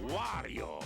Wario.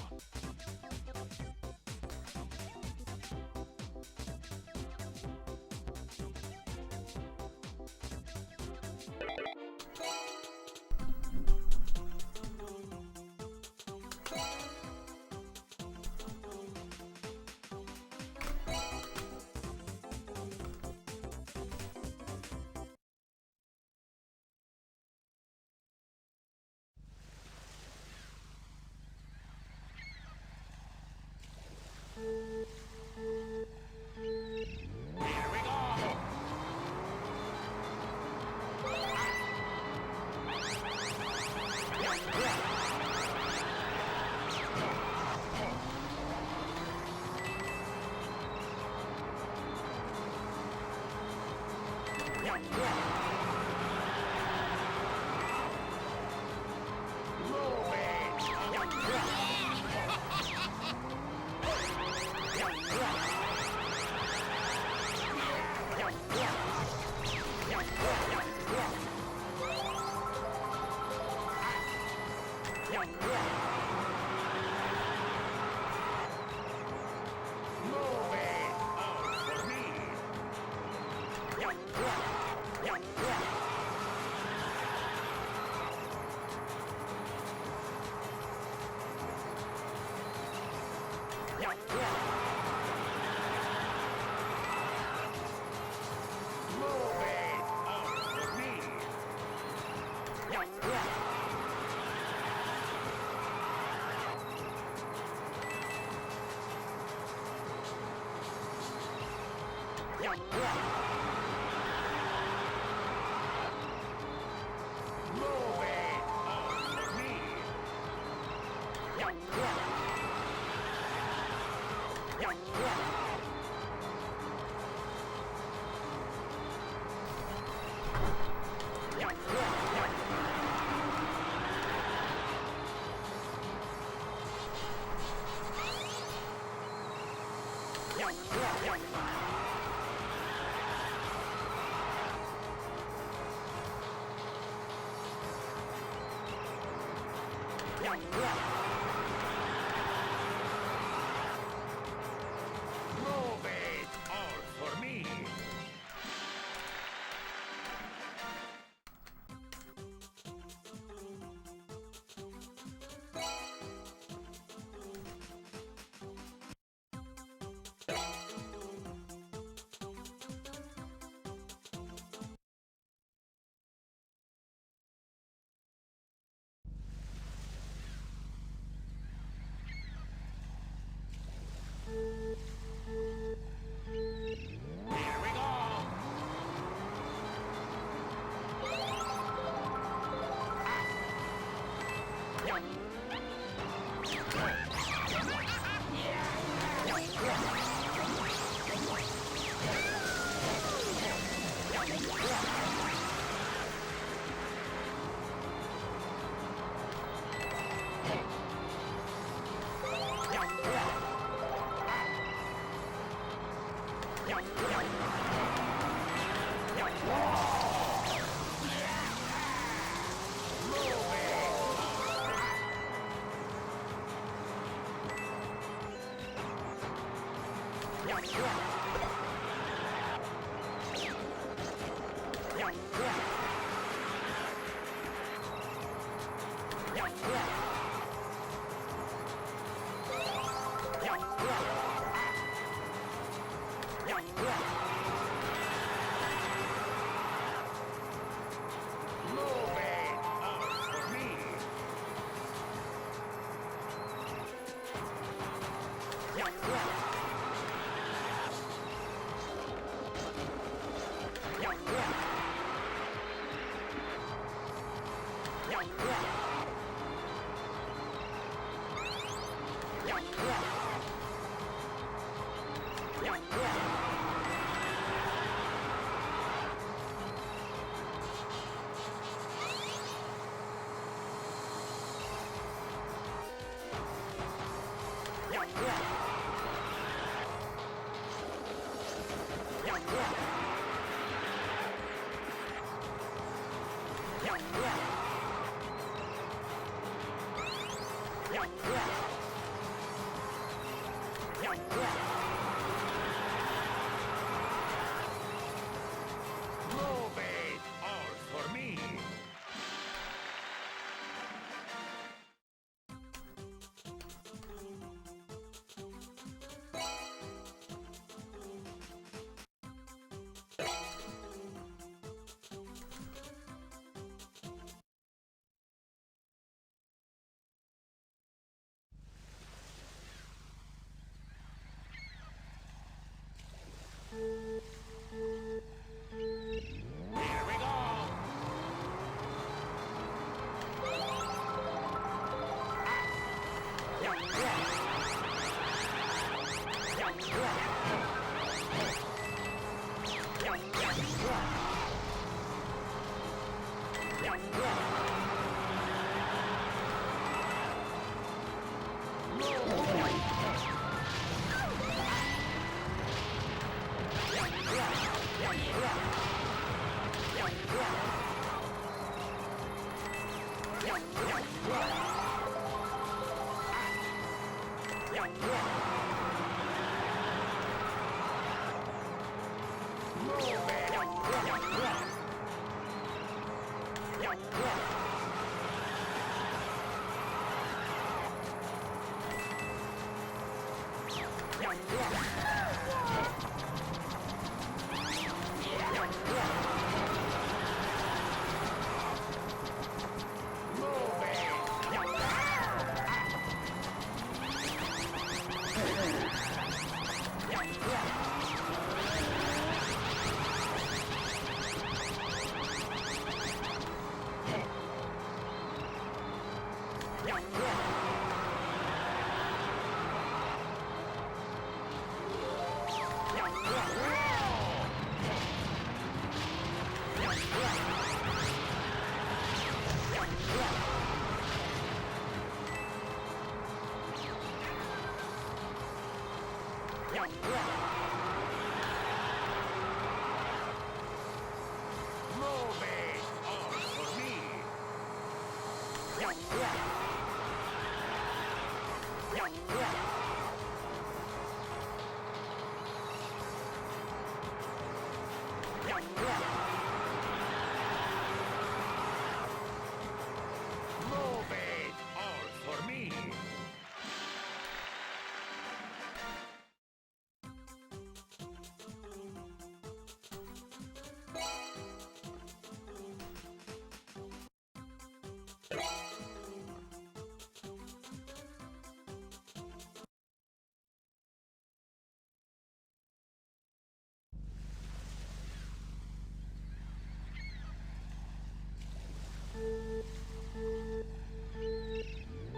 Here we go. Move it all for me. Here we go. Move it all for me. Yeah. Move it! All for me! Here we go! Move it! All for me! Move it! All for me!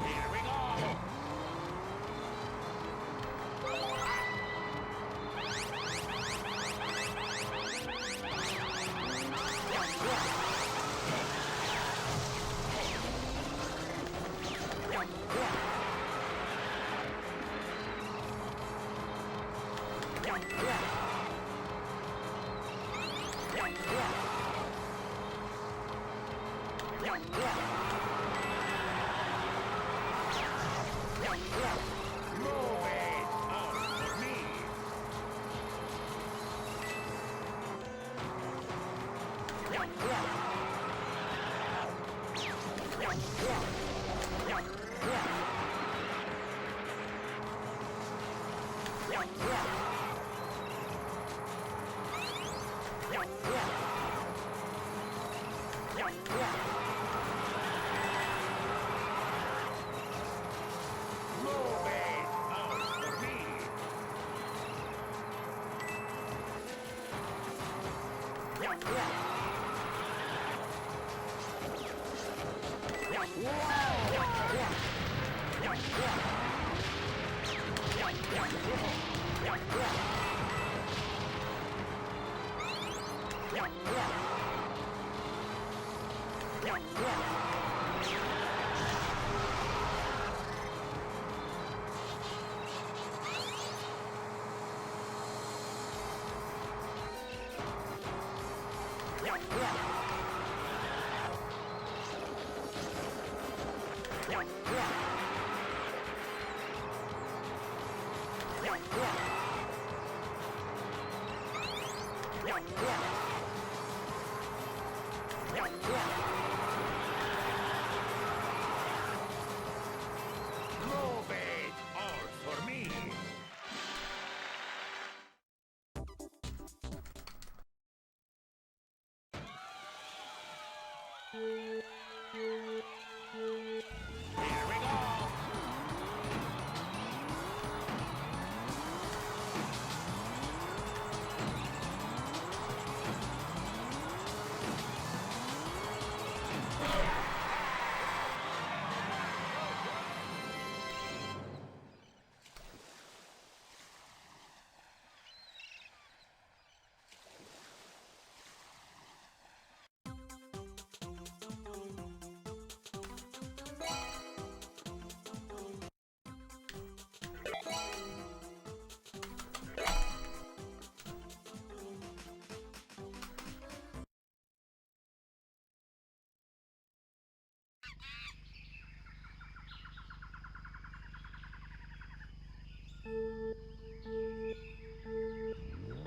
Here we go! Move it! All for me! Move it! All for me! Move it! All for me! Here we go!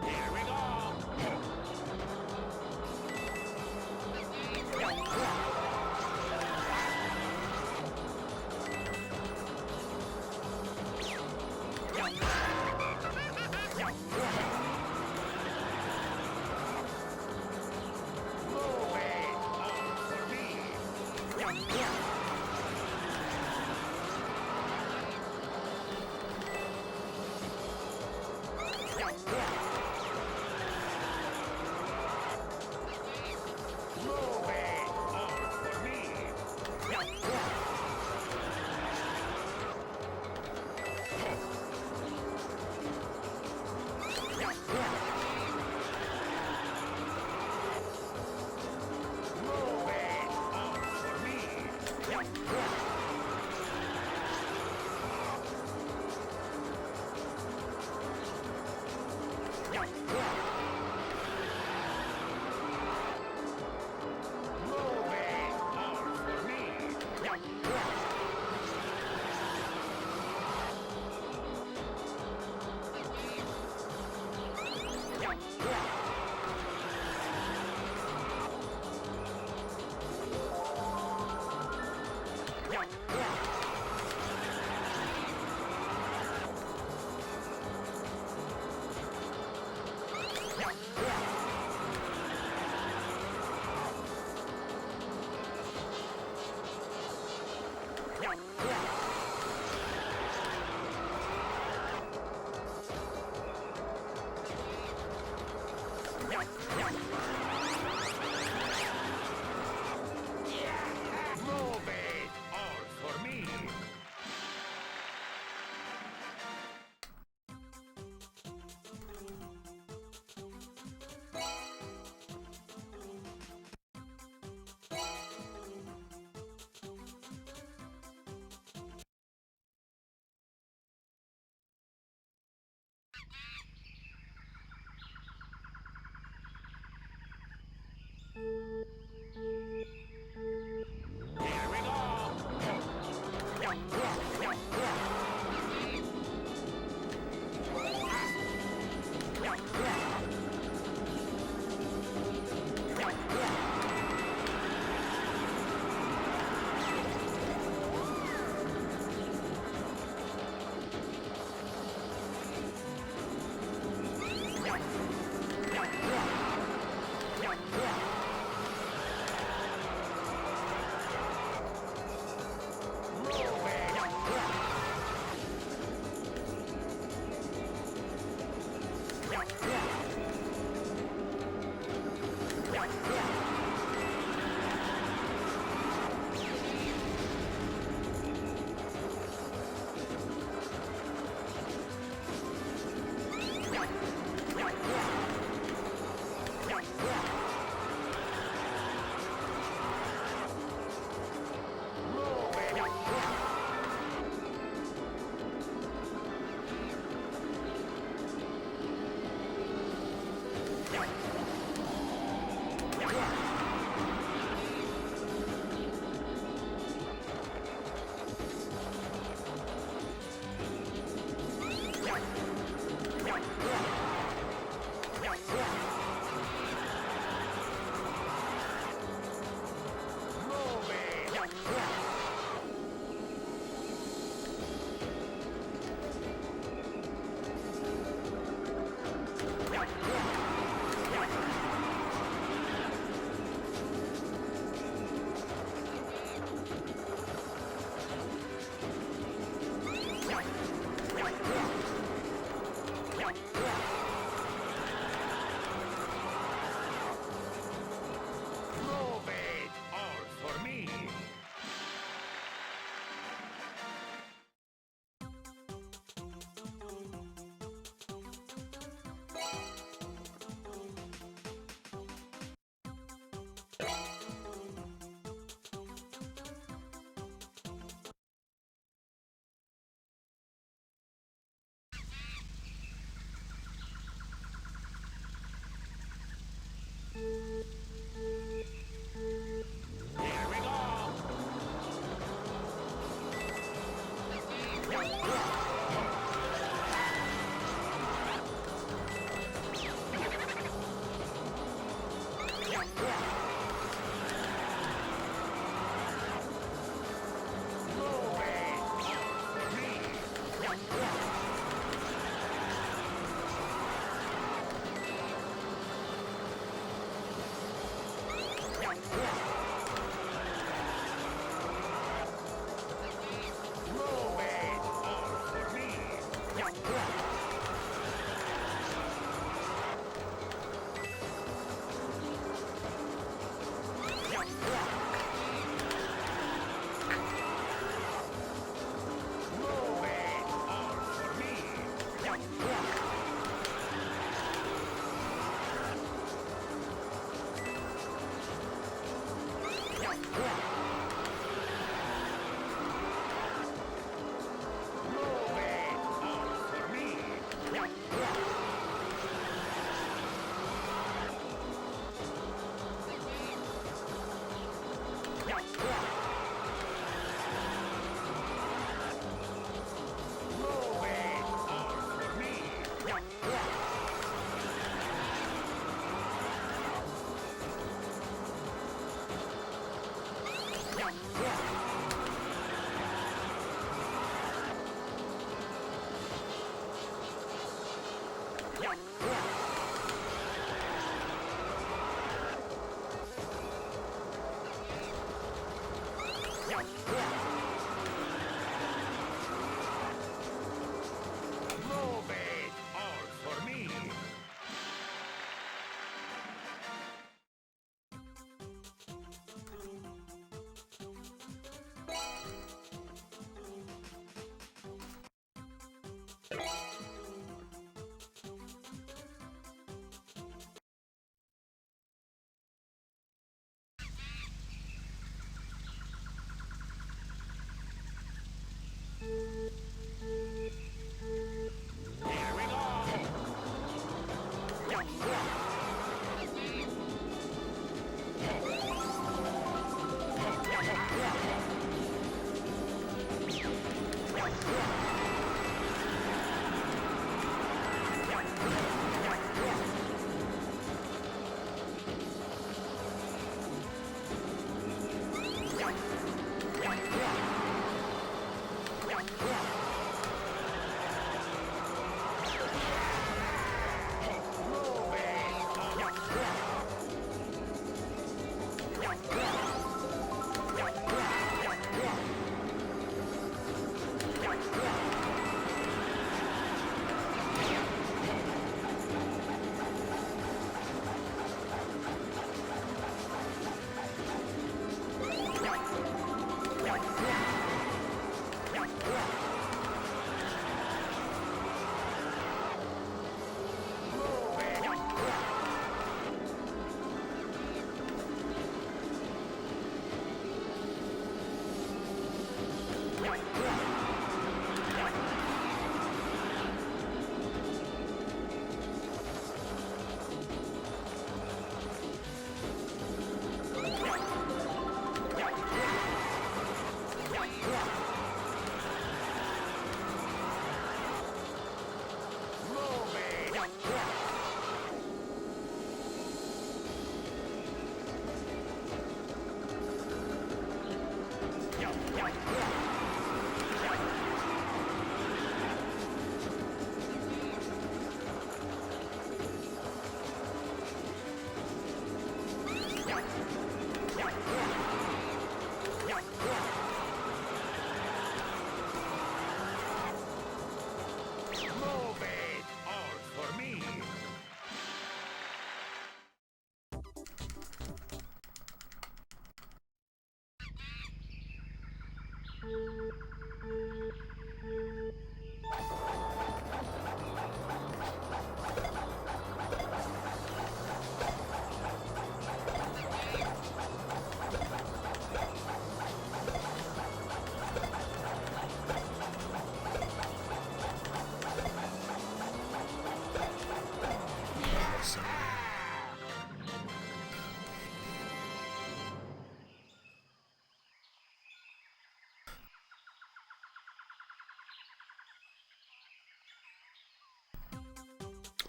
Here we go! Move it! All for me! Move it! All for me! Move it! All for me! Move it! All for me! Move it! All for me! Here we Move it! All for me! Here we go! Move it! All for me! Move it! All for me! Move it! All for me! Move it! All for me! Move it! All for me! Move it! All for me!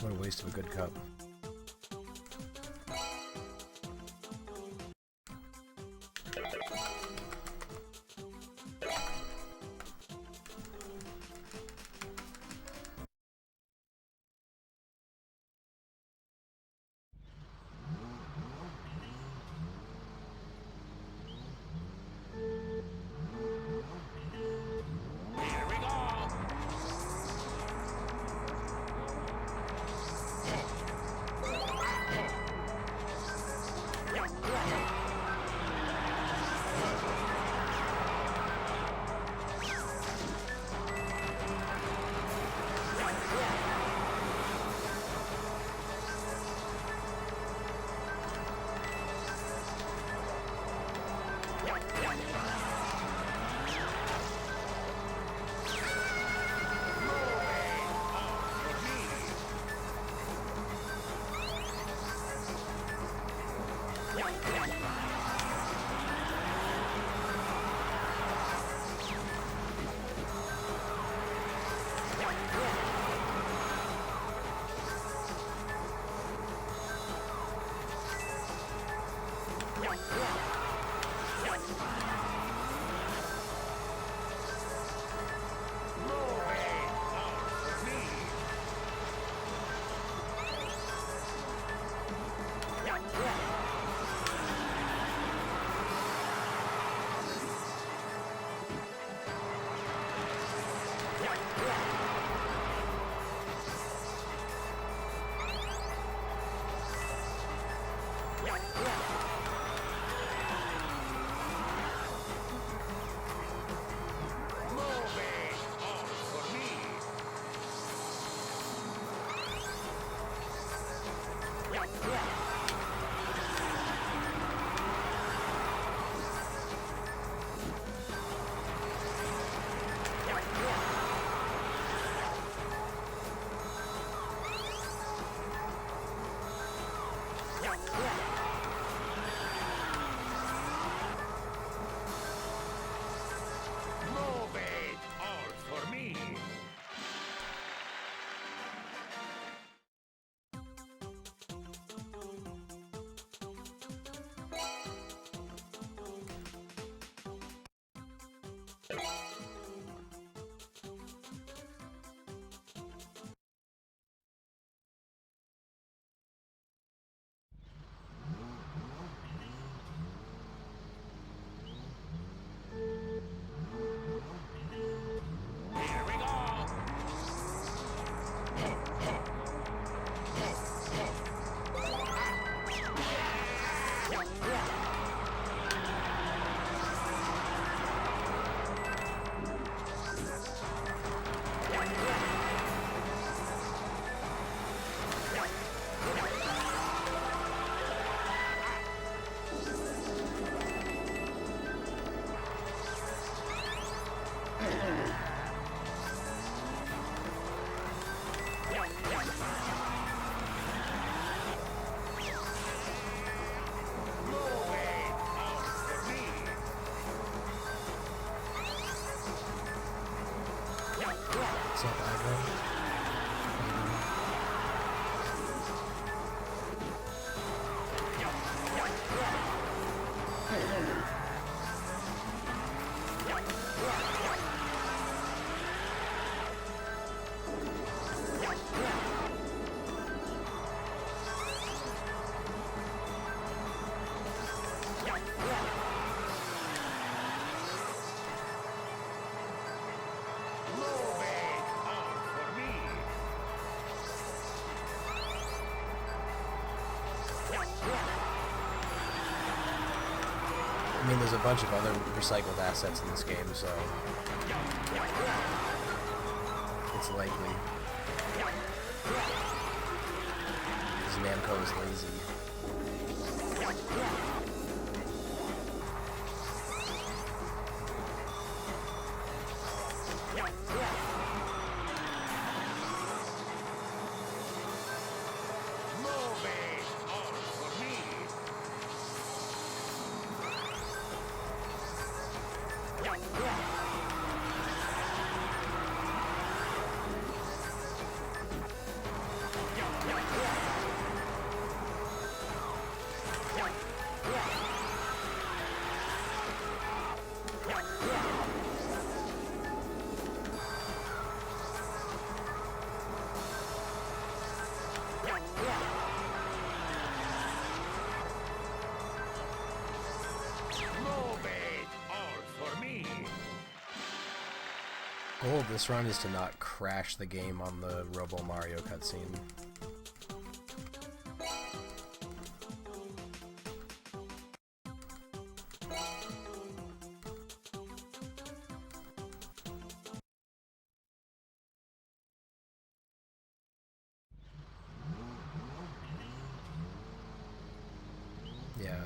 What a waste of a good cup. What's up, Ivan? I mean, there's a bunch of other recycled assets in this game, so it's likely. Because Namco is lazy. of this run is to not crash the game on the Robo Mario cutscene. Yeah.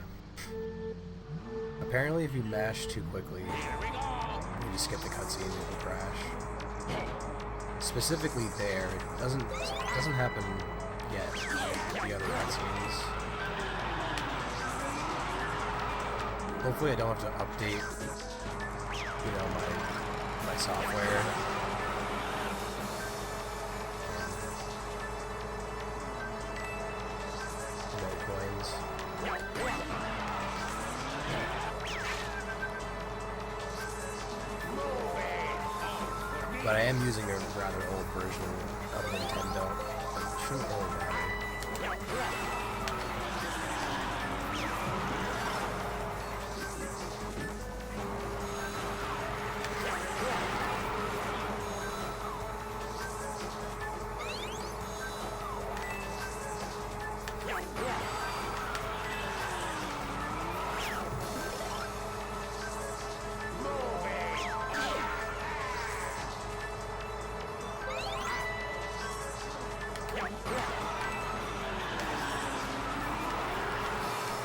Apparently if you mash too quickly, you skip the cutscene, it will crash. Specifically there, it doesn't happen yet. The other cutscenes. Hopefully I don't have to update, you know, my software. No coins. But I am using a rather old version of Nintendo. It shouldn't really matter.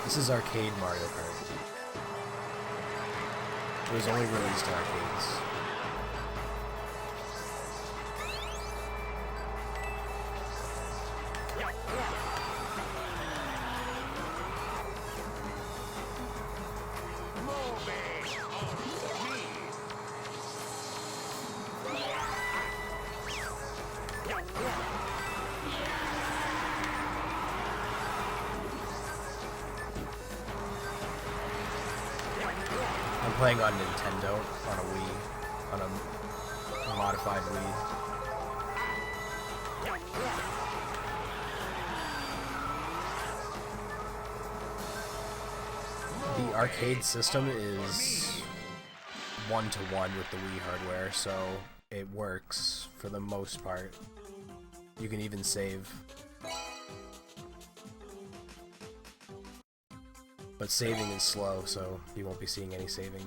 This is arcade Mario Kart. It was only released in arcades. I'm playing on Nintendo, on a Wii, on a modified Wii. The arcade system is 1-to-1 with the Wii hardware, so it works for the most part. You can even save. But saving is slow, so you won't be seeing any saving.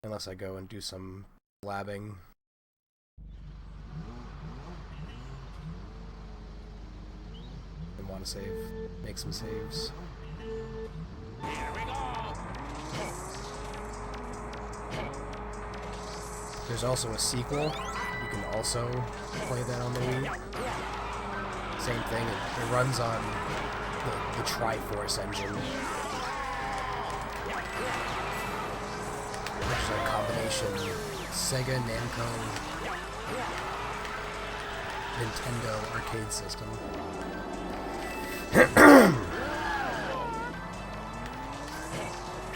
Unless I go and do some blabbing. And want to save. Make some saves. There's also a sequel. You can also play that on the Wii. Same thing, it runs on the Triforce engine, which is a combination Sega, Namco, Nintendo arcade system.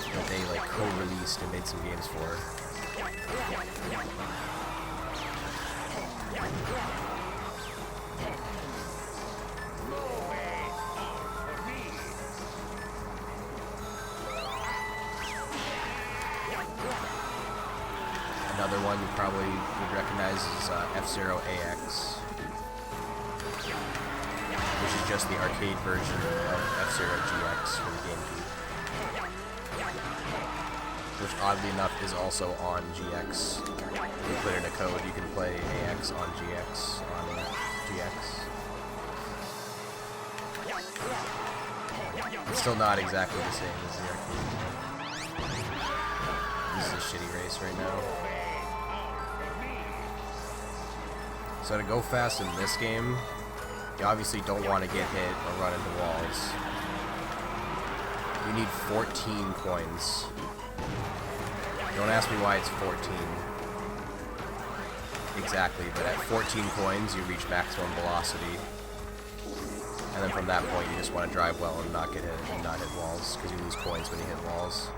That they like co-released and made some games for. Another one you probably would recognize is F-Zero AX, which is just the arcade version of F-Zero GX for the GameCube, which oddly enough is also on GX. If you put in a code, you can play AX on GX on GX. It's still not exactly the same as the arcade. This is a shitty race right now. So to go fast in this game, you obviously don't want to get hit or run into walls. You need 14 coins. Don't ask me why it's 14 exactly, but at 14 coins you reach maximum velocity. And then from that point you just want to drive well and not get hit and not hit walls, because you lose coins when you hit walls.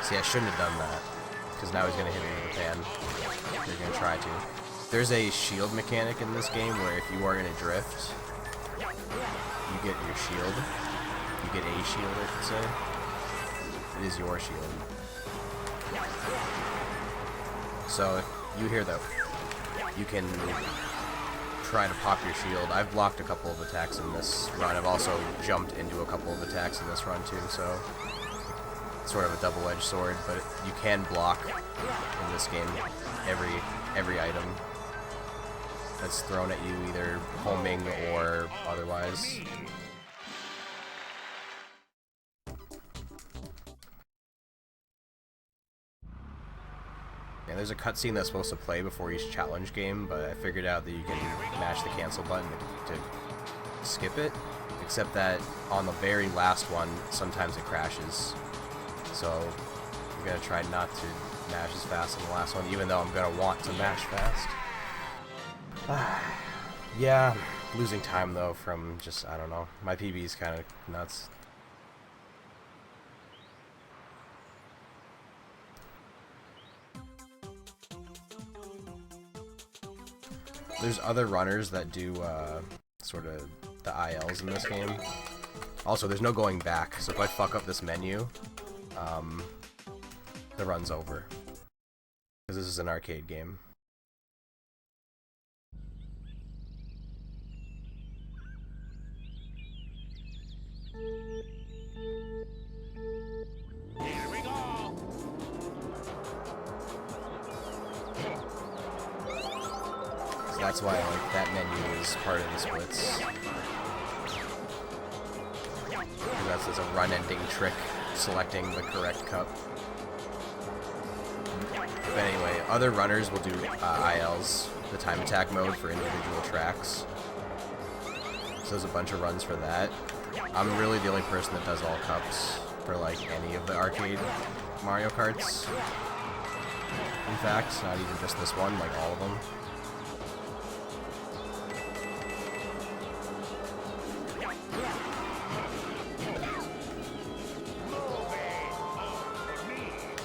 See, I shouldn't have done that, because now he's going to hit me with a pan. They're going to try to. There's a shield mechanic in this game where if you are in a drift, you get your shield, You get a shield, I should say. It is your shield. So if you hear that, you can try to pop your shield. I've blocked a couple of attacks in this run. I've also jumped into a couple of attacks in this run too, so it's sort of a double-edged sword, but you can block in this game every item that's thrown at you, either homing or otherwise. Yeah, there's a cutscene that's supposed to play before each challenge game, but I figured out that you can mash the cancel button to skip it, except that on the very last one, sometimes it crashes. So I'm gonna try not to mash as fast on the last one, even though I'm gonna want to mash fast. Yeah, losing time though from just, I don't know, my PB is kind of nuts. There's other runners that do sort of the ILs in this game. Also, there's no going back, so if I fuck up this menu, the run's over. Because this is an arcade game. Here we go. So that's why like that menu is part of the splits. That's a run-ending trick, selecting the correct cup. But anyway, other runners will do ILs, the time attack mode for individual tracks. So there's a bunch of runs for that. I'm really the only person that does all cups for like any of the arcade Mario Karts. In fact, not even just this one, like all of them.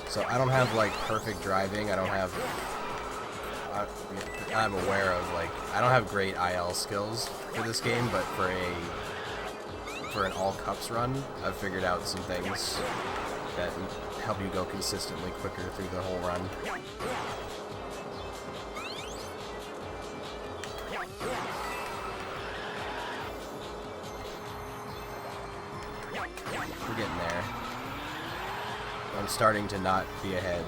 So I don't have like perfect driving. I don't have. I'm aware of like I don't have great IL skills for this game, but for an all cups run, I've figured out some things that help you go consistently quicker through the whole run. We're getting there. I'm starting to not be ahead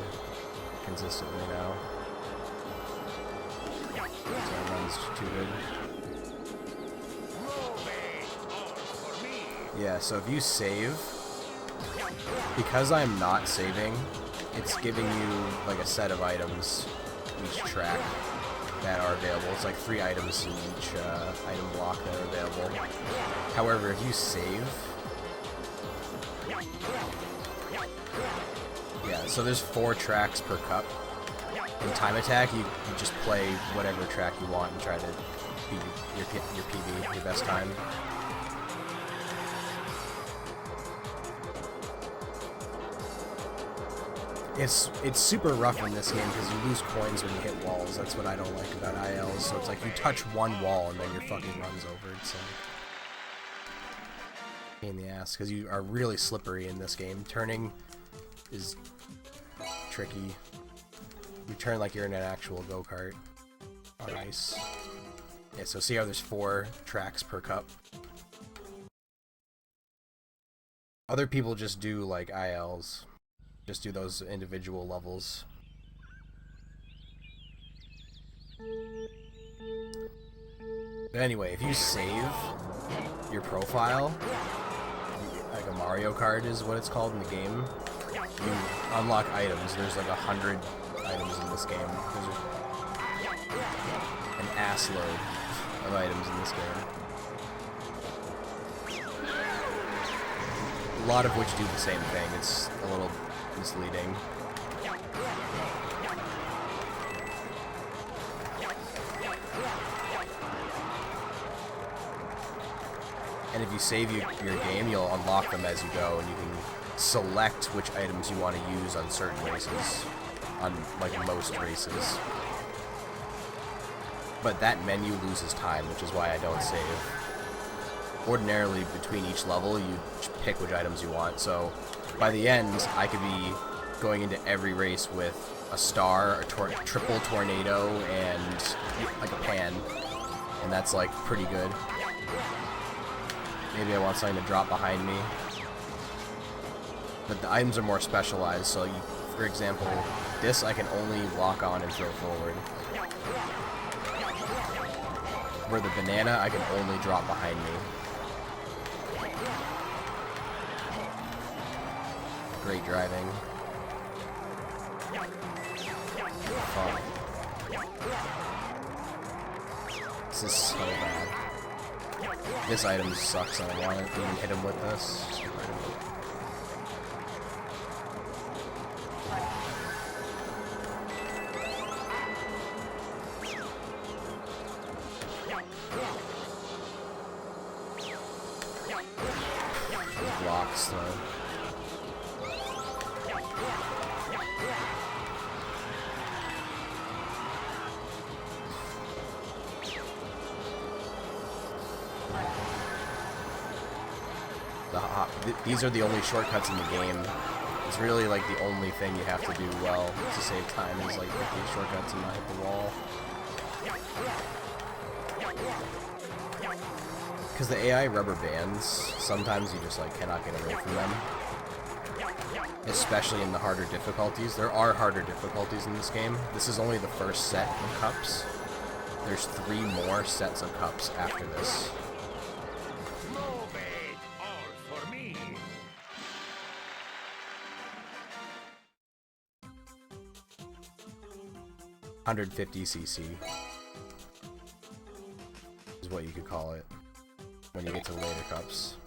consistently now. So my run's too good. Yeah, so if you save, because I'm not saving, it's giving you like a set of items each track that are available. It's like 3 items in each item block that are available. However, if you save, yeah, so there's 4 tracks per cup. In time attack, you just play whatever track you want and try to beat your PB, your best time. It's super rough in this game because you lose coins when you hit walls. That's what I don't like about ILs. So it's like you touch one wall and then your fucking run's over. It's like pain in the ass because you are really slippery in this game. Turning is tricky. You turn like you're in an actual go-kart on ice. Yeah, so see how there's 4 tracks per cup? Other people just do like ILs. Just do those individual levels. But anyway, if you save your profile, like a Mario Kart is what it's called in the game, you unlock items. There's like 100 items in this game. There's an ass load of items in this game. A lot of which do the same thing. It's a little misleading. And if you save your game, you'll unlock them as you go, and you can select which items you want to use on certain races, on like most races. But that menu loses time, which is why I don't save. ordinarily between each level, you pick which items you want. So by the end, I could be going into every race with a star, a triple tornado, and like a pan. And that's like pretty good. Maybe I want something to drop behind me. But the items are more specialized, so you, for example, this I can only lock on and throw forward. Where the banana I can only drop behind me. Great driving. Fun. This is so bad. This item sucks, and I want to even hit him with this. Just get rid of it. Blocks, though. These are the only shortcuts in the game. It's really like the only thing you have to do well to save time is like hit these shortcuts and not hit the wall. Because the AI rubber bands, sometimes you just like cannot get away from them. Especially in the harder difficulties. There are harder difficulties in this game. This is only the first set of cups. There's 3 more sets of cups after this. 150cc is what you could call it when you get to later cups.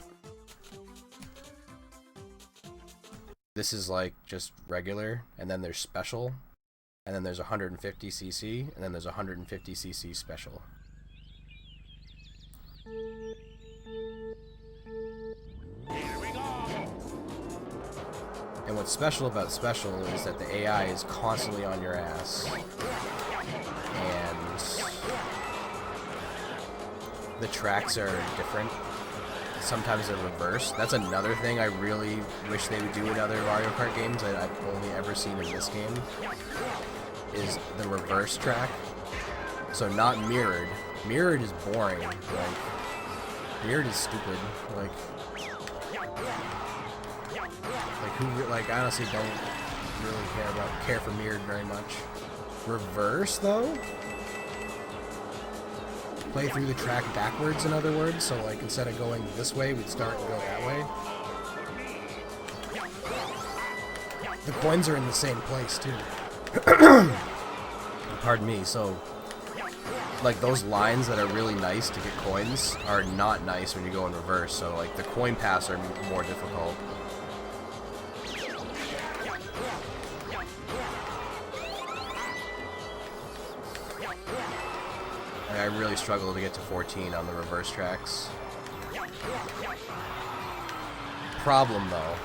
This is like just regular, and then there's special, and then there's 150cc, and then there's 150cc special. And what's special about special is that the AI is constantly on your ass. And the tracks are different. Sometimes they're reversed. That's another thing I really wish they would do in other Mario Kart games that I've only ever seen in this game, is the reverse track. So not mirrored. Mirrored is boring. Like, mirrored is stupid. Like who, like, I honestly don't really care for mirrored very much. Reverse, though? Play through the track backwards, in other words, so like instead of going this way, we'd start and go that way. The coins are in the same place, too. Pardon me, so like those lines that are really nice to get coins are not nice when you go in reverse, so like the coin paths are more difficult. I really struggle to get to 14 on the reverse tracks. Problem though,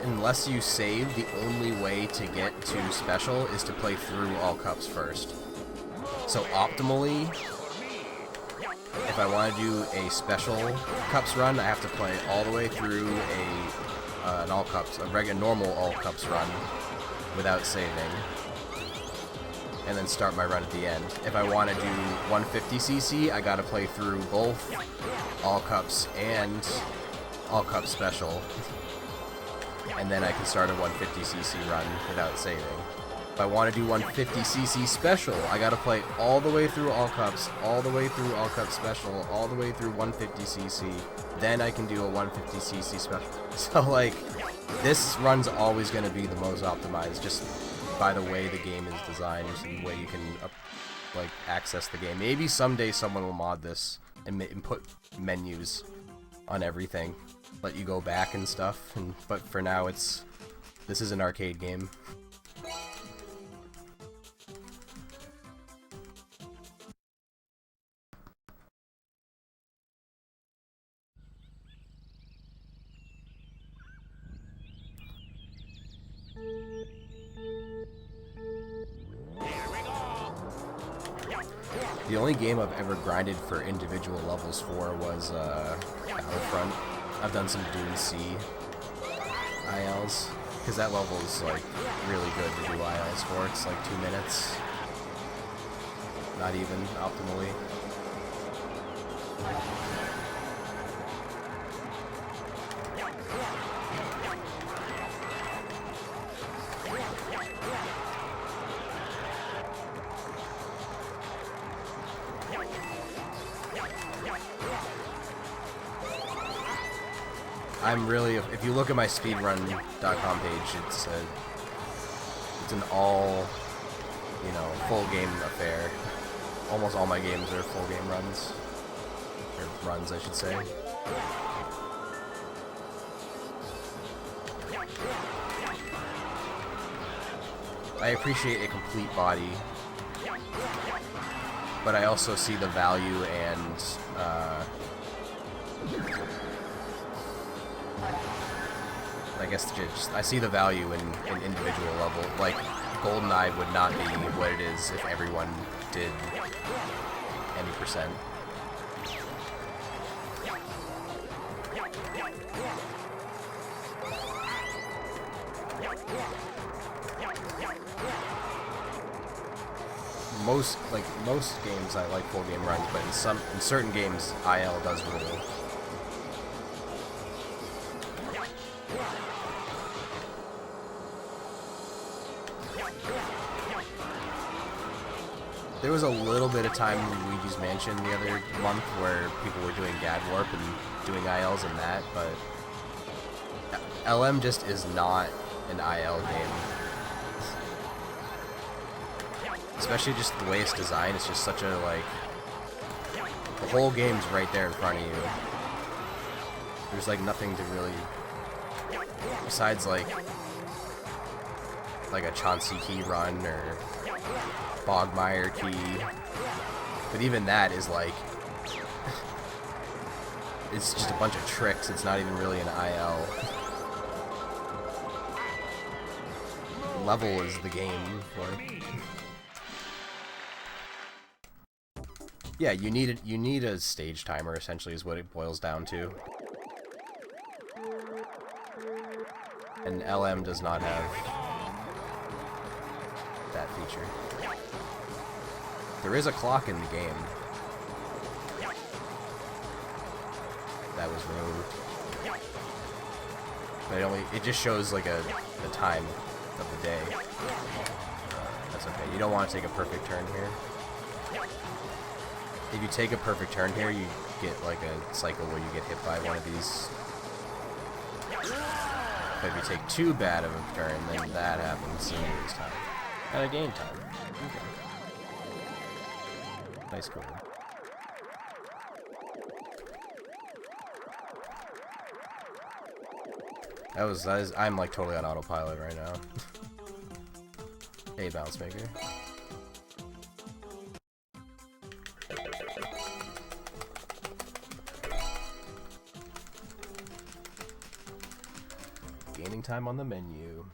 unless you save, the only way to get to special is to play through all cups first. So optimally, if I want to do a special cups run, I have to play all the way through an all cups, a regular normal all cups run without saving, and then start my run at the end. If I want to do 150cc, I gotta play through both all cups and all cups special, and then I can start a 150cc run without saving. If I want to do 150cc special, I gotta play all the way through all cups, all the way through all cups special, all the way through 150cc, then I can do a 150cc special. So like, this run's always gonna be the most optimized, just by the way the game is designed, and the way you can like access the game. Maybe someday someone will mod this and put menus on everything, let you go back and stuff. But for now, this is an arcade game. The only game I've ever grinded for individual levels for was Battlefront. I've done some Dune C ILs, because that level is like really good to do ILs for. It's like 2 minutes, not even optimally. I'm really, if you look at my speedrun.com page, it's an all, you know, full game affair. Almost all my games are full game runs, or runs, I should say. I appreciate a complete body, but I also see the value and I guess just, I see the value in individual level. Like, GoldenEye would not be what it is if everyone did any percent. Most games I like full game runs, but in certain games IL does rule. There was a little bit of time in Luigi's Mansion the other month where people were doing Gad Warp and doing ILs in that, but LM just is not an IL game. Especially just the way it's designed, it's just such a, like, the whole game's right there in front of you. There's, like, nothing to really, besides, like a Chauncey key run or Bogmire key. But even that is, like, it's just a bunch of tricks, it's not even really an IL. Level is the game for it. Yeah, you need a stage timer, essentially, is what it boils down to. And LM does not have that feature. There is a clock in the game. That was removed. But it just shows like the time of the day. That's okay. You don't want to take a perfect turn here. If you take a perfect turn here, you get like a cycle where you get hit by one of these. But if you take too bad of a turn, then that happens and you lose time. And I gain time. Okay. Nice goal. That is, I'm like totally on autopilot right now. Hey, Bounce Maker. Gaining time on the menu.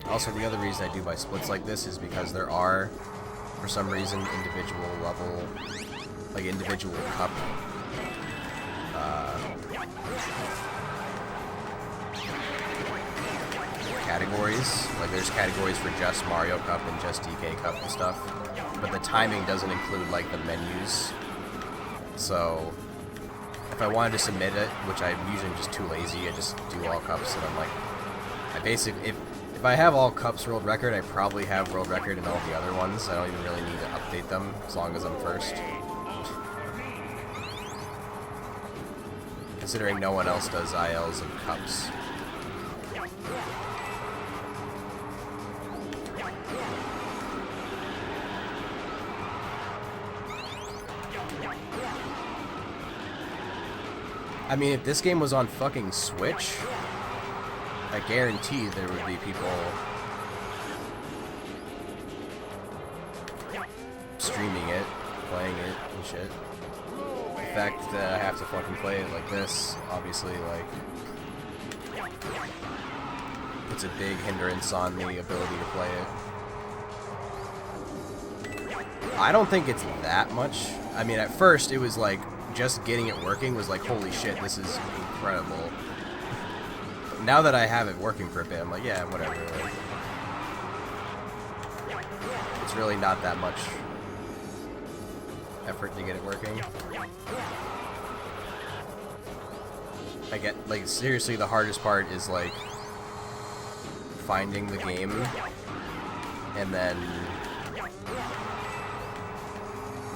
Also, the other reason I do buy splits like this is because there are, for some reason, individual level, like individual cup categories. Like there's categories for just Mario Cup and just DK Cup and stuff, but the timing doesn't include like the menus. So if I wanted to submit it, which I'm usually just too lazy, I just do all cups, and I'm like, I basically, if I have all cups world record, I probably have world record in all the other ones. I don't even really need to update them as long as I'm first. Considering no one else does ILs and cups. I mean, if this game was on fucking Switch, I guarantee there would be people streaming it, playing it, and shit. fact that I have to fucking play it like this, obviously, like, puts a big hindrance on the ability to play it. I don't think it's that much. I mean, at first, it was like, just getting it working was like, holy shit, this is incredible. But now that I have it working for a bit, I'm like, yeah, whatever. Like, it's really not that much effort to get it working. I get, like, seriously, the hardest part is, like, finding the game and then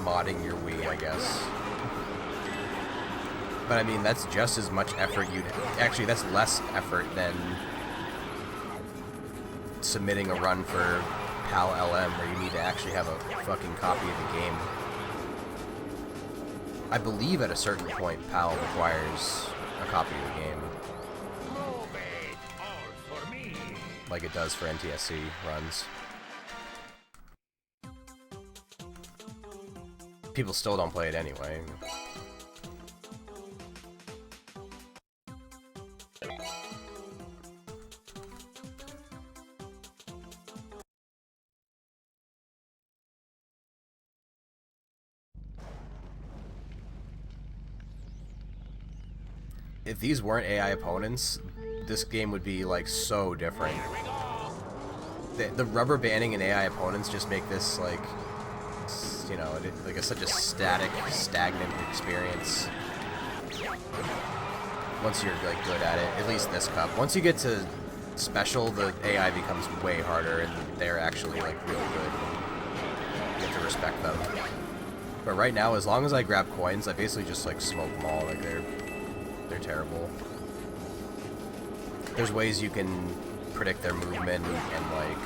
modding your Wii, I guess. But I mean, that's just as much effort actually, that's less effort than submitting a run for PAL LM where you need to actually have a fucking copy of the game. I believe at a certain point PAL requires a copy of the game. Like it does for NTSC runs. People still don't play it anyway. If these weren't AI opponents, this game would be, like, so different. The rubber banding and AI opponents just make this, like, you know, like such a static, stagnant experience. Once you're, like, good at it, at least this cup. Once you get to special, the AI becomes way harder, and they're actually, like, real good. You have to respect them. But right now, as long as I grab coins, I basically just, like, smoke them all. Like, they're terrible. There's ways you can predict their movement and like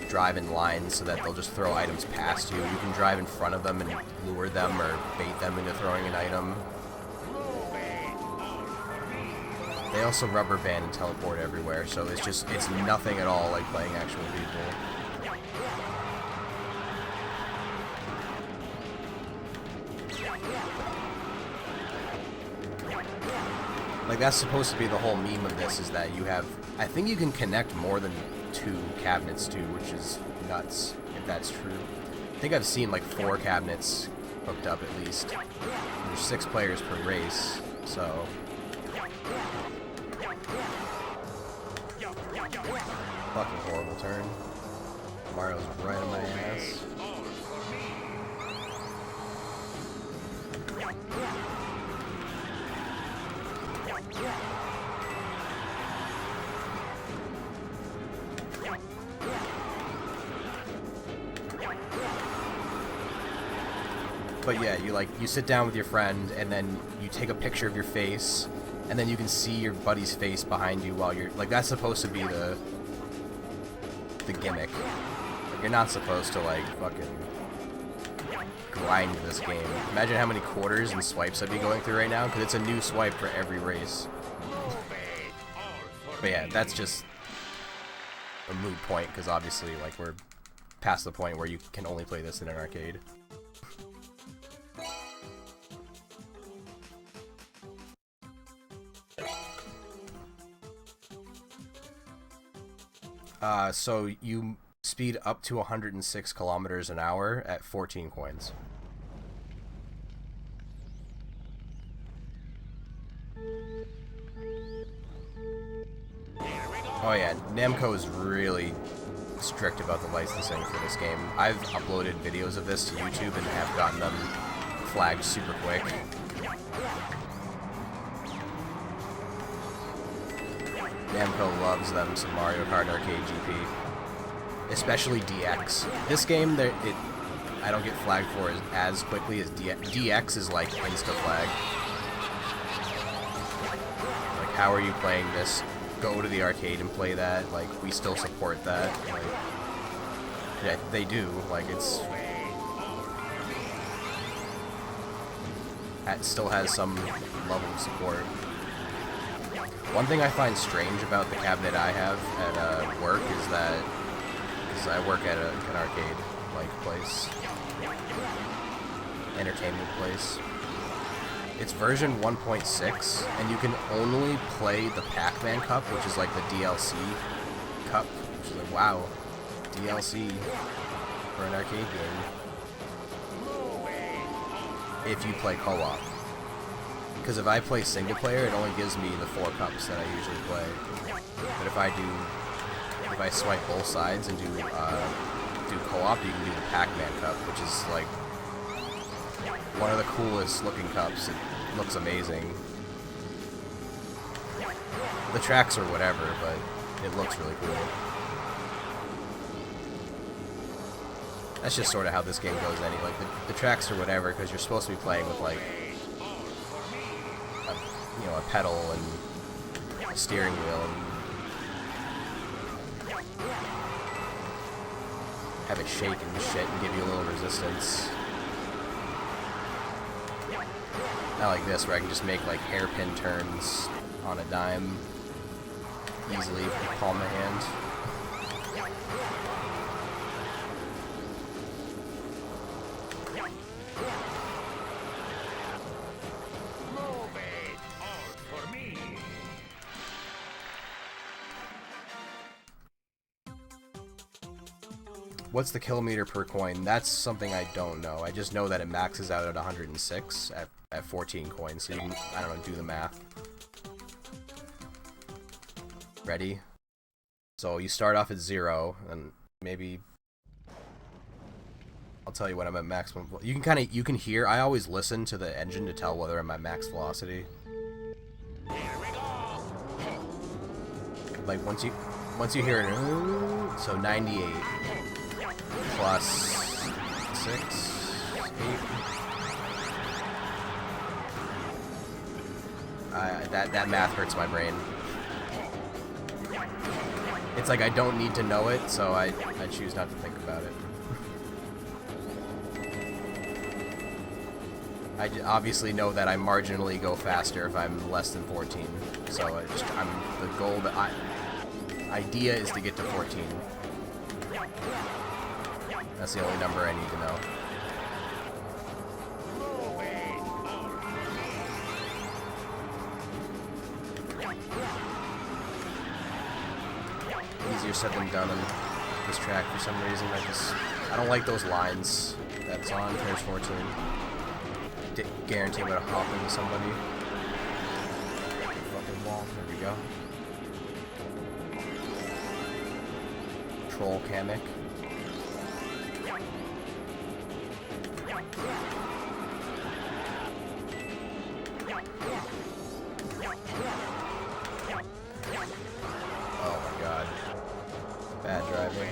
drive in lines so that they'll just throw items past you. You can drive in front of them and lure them or bait them into throwing an item. They also rubber band and teleport everywhere, so it's nothing at all like playing actual people. Like, that's supposed to be the whole meme of this, is that you have... I think you can connect more than 2 cabinets, too, which is nuts, if that's true. I think I've seen, like, 4 cabinets hooked up, at least. There's 6 players per race, so... Fucking horrible turn. Mario's right on my ass. But yeah, you sit down with your friend, and then you take a picture of your face, and then you can see your buddy's face behind you while you're... Like, that's supposed to be the gimmick. Like, you're not supposed to, like, fucking grind this game. Imagine how many quarters and swipes I'd be going through right now, because it's a new swipe for every race. But yeah, that's just a moot point, because obviously, like, we're past the point where you can only play this in an arcade. So you speed up to 106 kilometers an hour at 14 coins. Oh yeah, Namco is really strict about the licensing for this game. I've uploaded videos of this to YouTube and have gotten them flagged super quick. Namco loves them some Mario Kart Arcade GP. Especially DX. This game, I don't get flagged for as quickly as DX. DX is like insta-flag. Like, how are you playing this? Go to the arcade and play that. Like, we still support that. Like, yeah, they do. Like, it still has some level of support. One thing I find strange about the cabinet I have at work is that, because I work at an arcade-like place, entertainment place. It's version 1.6, and you can only play the Pac-Man Cup, which is like the DLC cup, which is like, wow, DLC for an arcade game, if you play co-op. Because if I play single player, it only gives me the 4 cups that I usually play. But if I swipe both sides and do co-op, you can do the Pac-Man Cup, which is like one of the coolest looking cups. It looks amazing. The tracks are whatever, but it looks really cool. That's just sort of how this game goes anyway. Like, the tracks are whatever, because you're supposed to be playing with, like, a pedal and a steering wheel, and have it shake and shit and give you a little resistance. Not like this, where I can just make, like, hairpin turns on a dime easily with the palm of my hand. What's the kilometer per coin? That's something I don't know. I just know that it maxes out at 106 at 14 coins, so you can, I don't know, do the math. Ready? So you start off at 0, and maybe I'll tell you when I'm at maximum. You can hear. I always listen to the engine to tell whether I'm at max velocity. Like once you hear it, so 98 plus 6, 8. That math hurts my brain. It's like I don't need to know it, so I choose not to think about it. I obviously know that I marginally go faster if I'm less than 14. So the goal that idea is to get to 14. That's the only number I need to know. Easier said than done on this track for some reason. I don't like those lines that's on Finish 14. Guarantee I'm gonna hop into somebody. Fucking wall. There we go. Troll Kamek. Oh my god. Bad driving.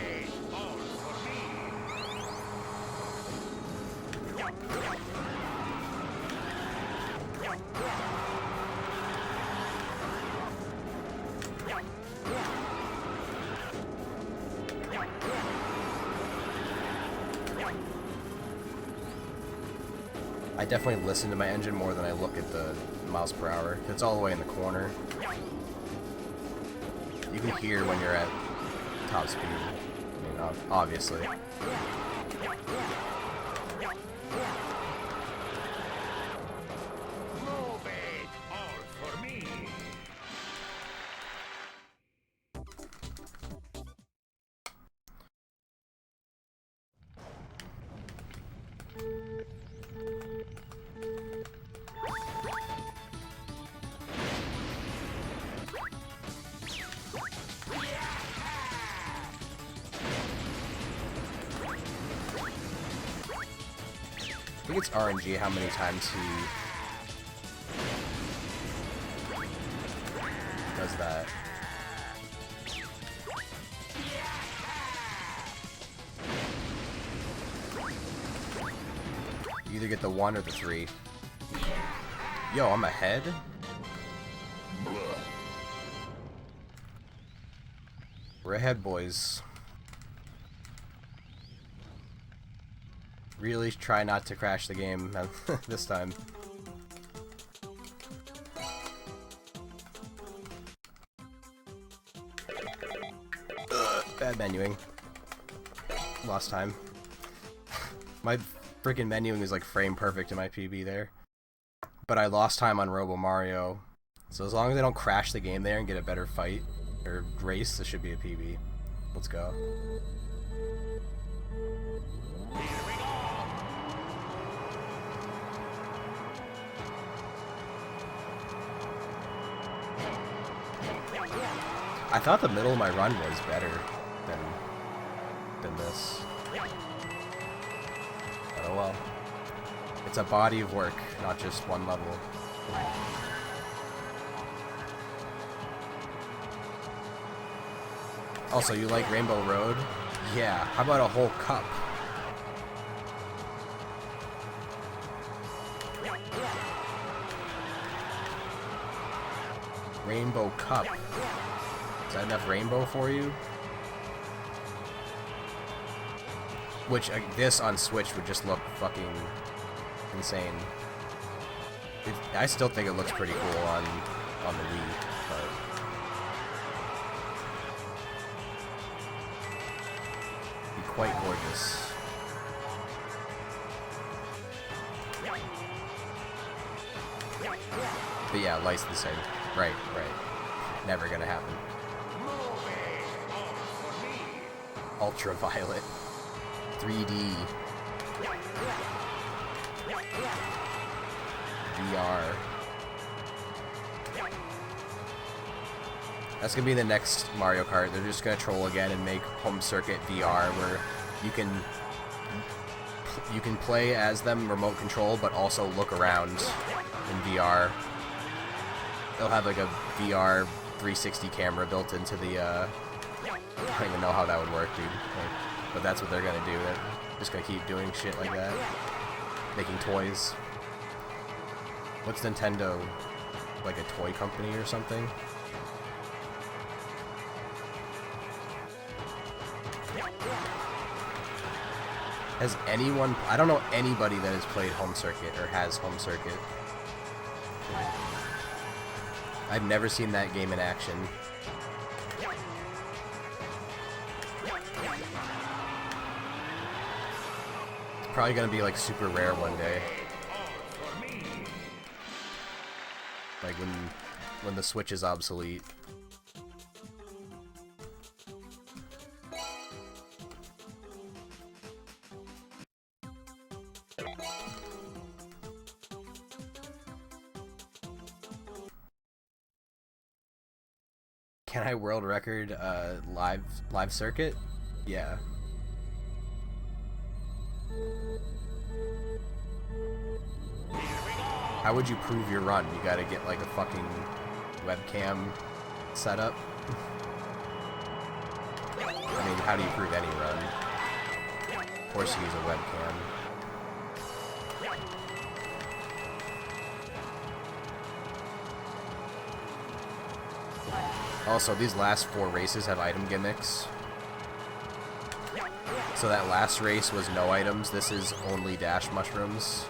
I definitely listen to my engine more than I look at the miles per hour. It's all the way in the corner. You can hear when you're at top speed. I mean, obviously. I think it's RNG how many times he does that. You either get the 1 or the 3. Yo, I'm ahead? We're ahead, boys. Really try not to crash the game this time. Bad menuing. Lost time. Freaking menuing is like frame perfect in my PB there. But I lost time on Robo Mario. So as long as I don't crash the game there and get a better fight or race, this should be a PB. Let's go. I thought the middle of my run was better than this. But oh well. It's a body of work, not just one level. Also, you like Rainbow Road? Yeah, how about a whole cup? Rainbow Cup. Is that enough rainbow for you? Which, this on Switch would just look fucking insane. I still think it looks pretty cool on the Wii, but... be quite gorgeous. But yeah, licensing. Right. Never gonna happen. Ultraviolet. 3D. VR. That's gonna be the next Mario Kart. They're just gonna troll again and make Home Circuit VR, where you can play as them remote control, but also look around in VR. They'll have like a VR 360 camera built into the. I don't even know how that would work, dude. But that's what they're gonna do. They're just gonna keep doing shit like that, making toys. What's Nintendo? Like a toy company or something? Has anyone... I don't know anybody that has played Home Circuit or has Home Circuit. I've never seen that game in action. It's probably gonna be like super rare one day. Like when the Switch is obsolete. Can I world record live circuit? Yeah. How would you prove your run? You gotta get like a fucking webcam setup. I mean, how do you prove any run? Of course you use a webcam. Also, these last 4 races have item gimmicks. So that last race was no items. This is only dash mushrooms.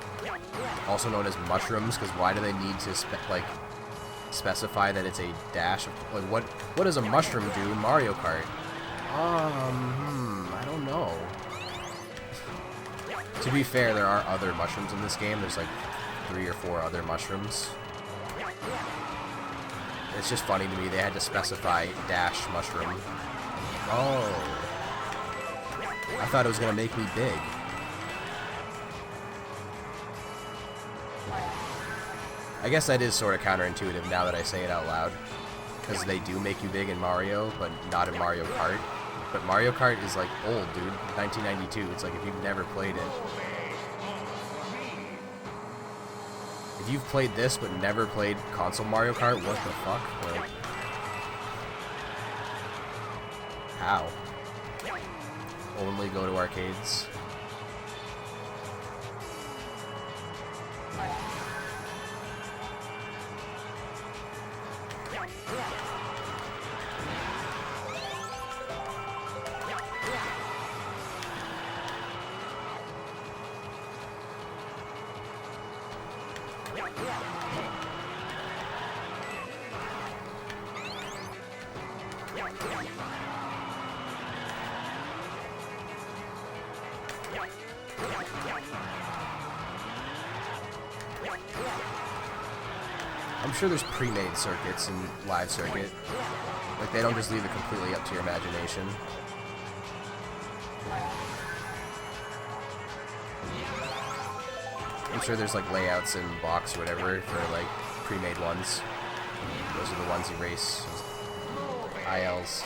Also known as mushrooms, because why do they need to specify that it's a dash? Like, what does a mushroom do in Mario Kart? I don't know. To be fair, there are other mushrooms in this game. There's like 3 or 4 other mushrooms. It's just funny to me, they had to specify dash mushroom. Oh. I thought it was gonna make me big. I guess that is sort of counterintuitive now that I say it out loud. Because they do make you big in Mario, but not in Mario Kart. But Mario Kart is like old, dude. 1992. It's like if you've never played it. If you've played this but never played console Mario Kart, what the fuck? Like, how? Only go to arcades? I'm sure there's pre-made circuits in live circuit. Like, they don't just leave it completely up to your imagination. I'm sure there's like layouts in box or whatever for like pre-made ones. Those are the ones you race ILs.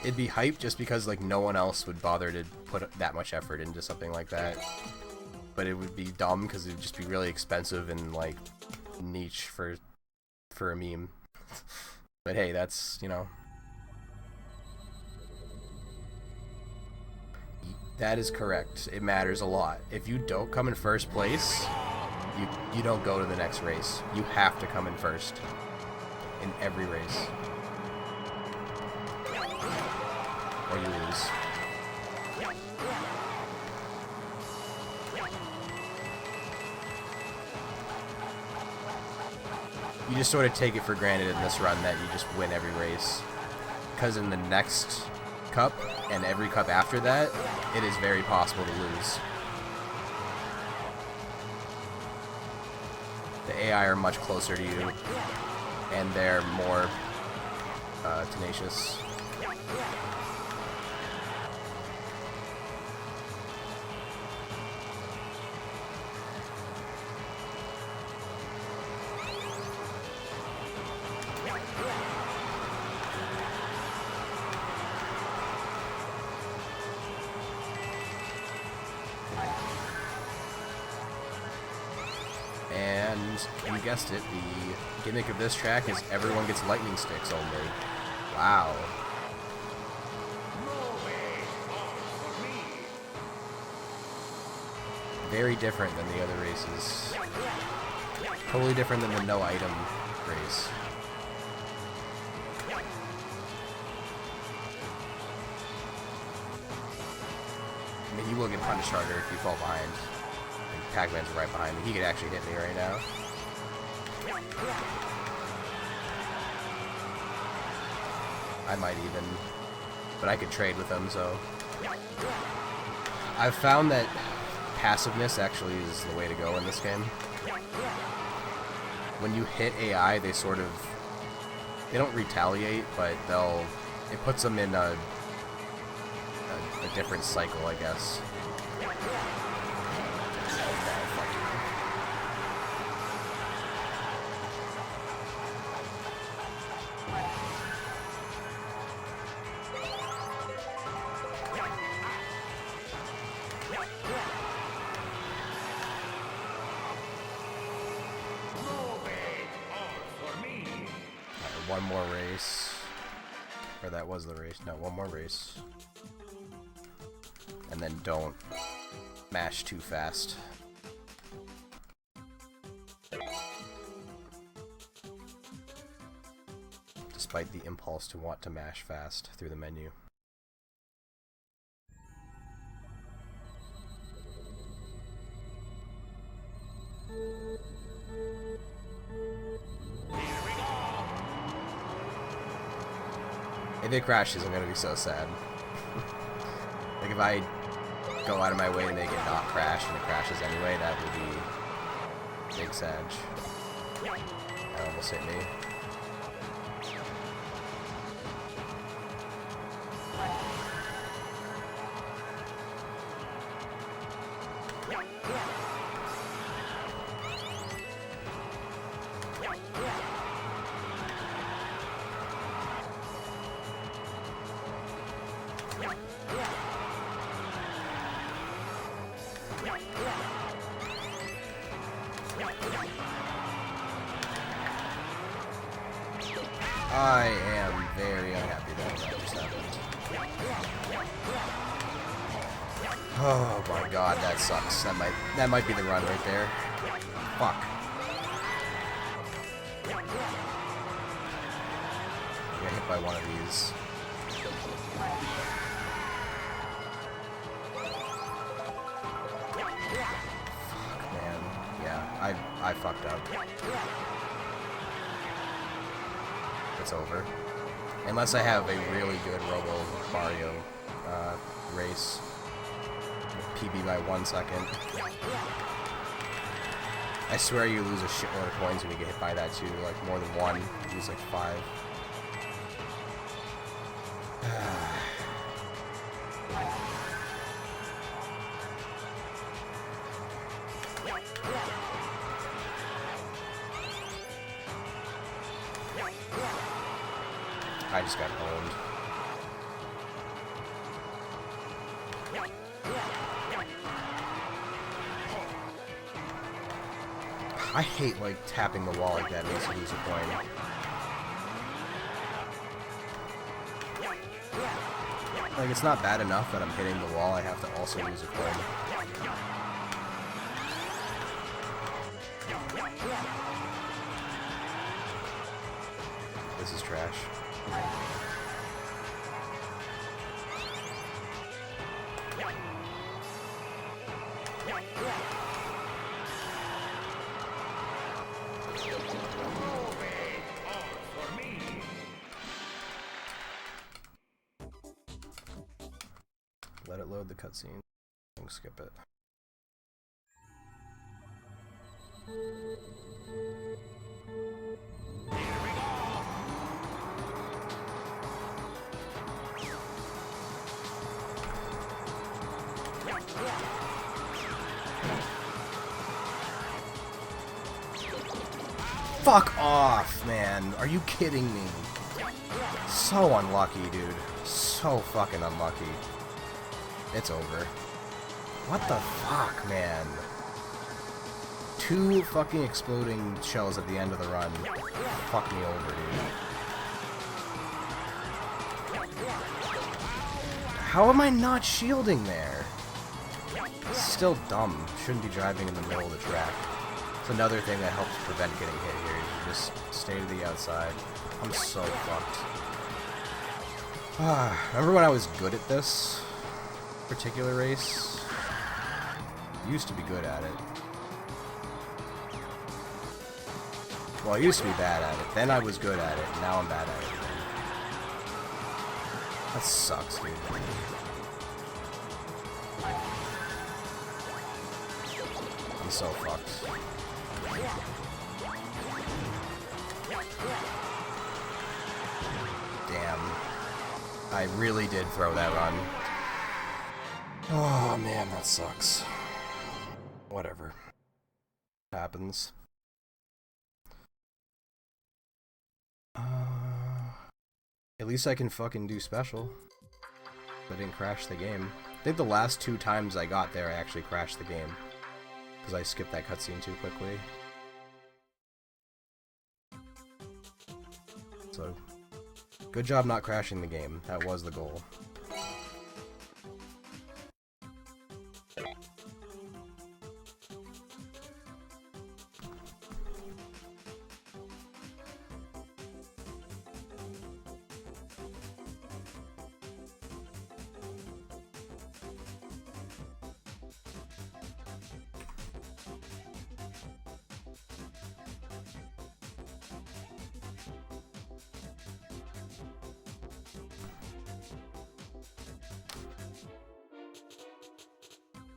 It'd be hype just because like no one else would bother to put that much effort into something like that. But it would be dumb because it would just be really expensive and like niche for a meme. But hey, that's, you know. That is correct. It matters a lot. If you don't come in first place, you don't go to the next race. You have to come in first in every race, or you lose. You just sort of take it for granted in this run that you just win every race, because in the next cup and every cup after that, it is very possible to lose. The AI are much closer to you, and they're more tenacious. And you guessed it, the gimmick of this track is everyone gets lightning sticks only. Wow. Very different than the other races. Totally different than the no item race. I mean, you will get punished harder if you fall behind. Pac-Man's right behind me. He could actually hit me right now. I might even. But I could trade with him, so. I've found that passiveness actually is the way to go in this game. When you hit AI, they sort of... They don't retaliate, but they'll... It puts them in a different cycle, I guess. One more race. Or that was the race. No, one more race. And then don't mash too fast. Despite the impulse to want to mash fast through the menu. If it crashes, I'm gonna be so sad. Like, if I go out of my way to make it not crash and it crashes anyway, that would be big sag. That almost hit me. I am very unhappy that just happened. Oh my god, that sucks. That might be the run right there. Fuck. I got hit by one of these. Fuck, man. Yeah, I fucked up. It's over. Unless I have a really good Robo Mario race. PB by 1 second. I swear you lose a shitload of coins when you get hit by that too, like more than one. You lose like 5. I just got owned. I hate, like, tapping the wall like that makes you lose a coin. Like, it's not bad enough that I'm hitting the wall, I have to also lose a coin. This is trash. Let it load the cutscene. Don't skip it. Fuck off, man. Are you kidding me? So unlucky, dude. So fucking unlucky. It's over. What the fuck, man? 2 fucking exploding shells at the end of the run. Fuck me over, dude. How am I not shielding there? It's still dumb. Shouldn't be driving in the middle of the track. It's another thing that helps prevent getting hit here. You just stay to the outside. I'm so fucked. Remember when I was good at this particular race? Used to be good at it. Well, I used to be bad at it. Then I was good at it. Now I'm bad at it. That sucks, dude. I'm so fucked. Damn. I really did throw that run. Oh man, that sucks. Whatever. Happens. At least I can fucking do special. I didn't crash the game. I think the last 2 times I got there I actually crashed the game. Because I skipped that cutscene too quickly. So, good job not crashing the game. That was the goal.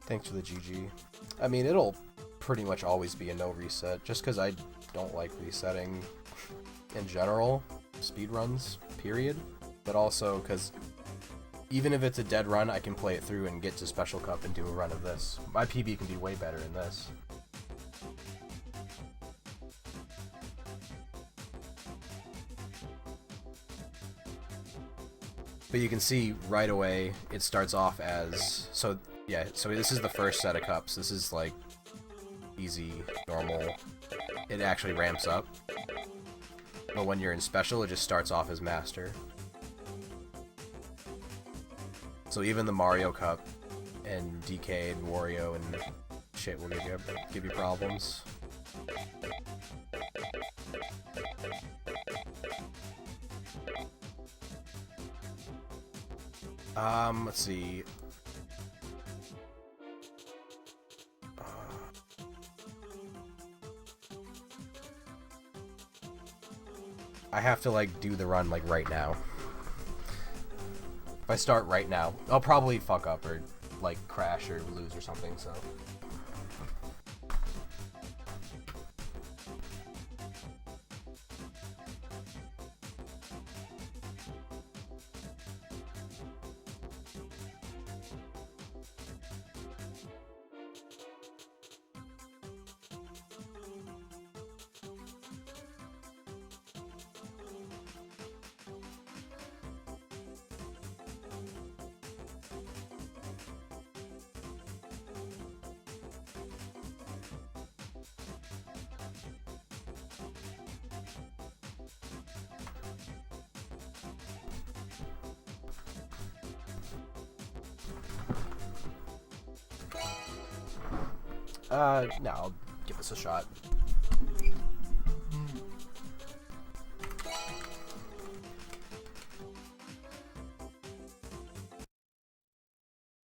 Thanks for the GG. I mean, it'll pretty much always be a no reset, just because I don't like resetting in general, speedruns, period. But also because even if it's a dead run, I can play it through and get to Special Cup and do a run of this. My PB can be way better in this. But you can see right away, it starts off as, so yeah, so this is the first set of cups. This is like easy, normal. It actually ramps up. But when you're in special, it just starts off as master. So even the Mario Cup and DK and Wario and shit will give you problems. Let's see. I have to, like, do the run, like, right now. If I start right now, I'll probably fuck up or, like, crash or lose or something, so... No, I'll give this a shot.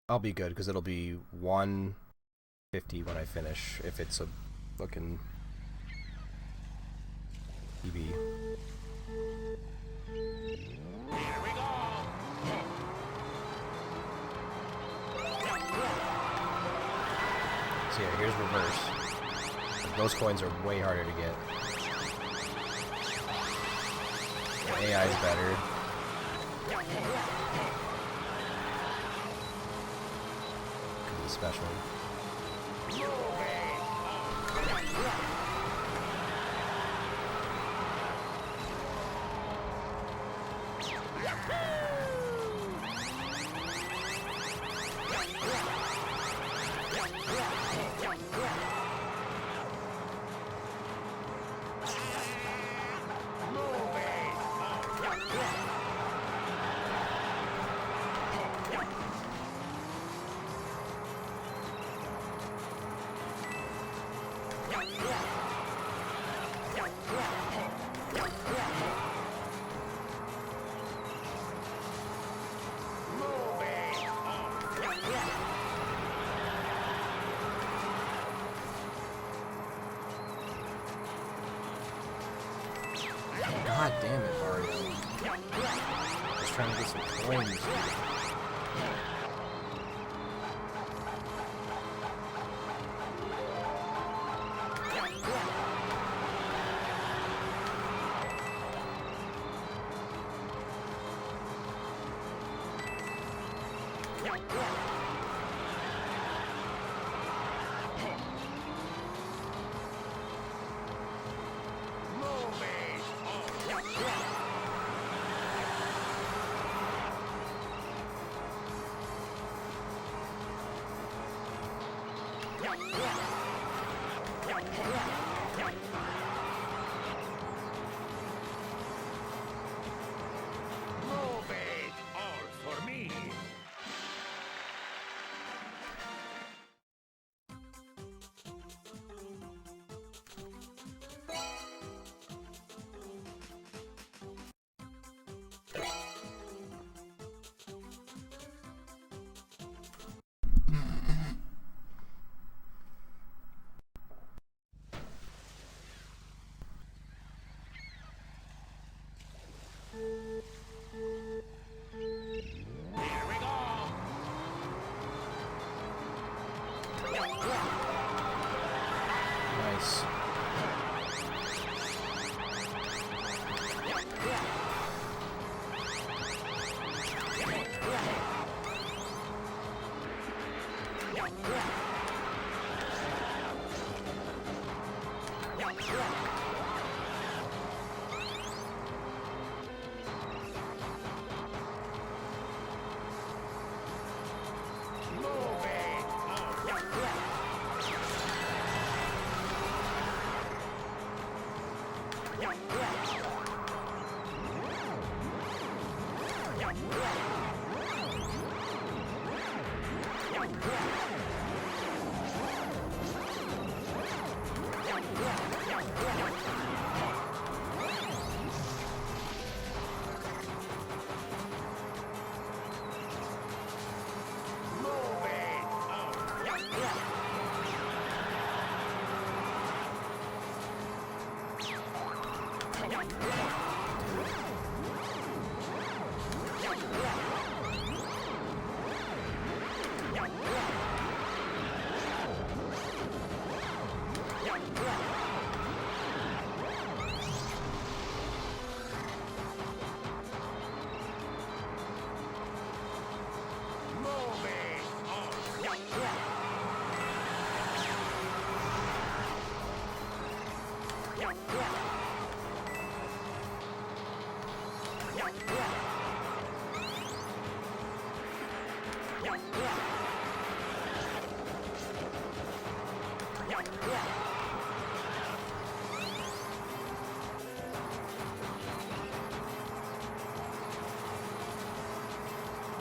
I'll be good, because it'll be 150 when I finish, if it's a fucking EB. Here we go. So yeah, here's reverse. Those coins are way harder to get. The AI is better. Could be special. God damn it, Mario. Just trying to get some coins. Nice.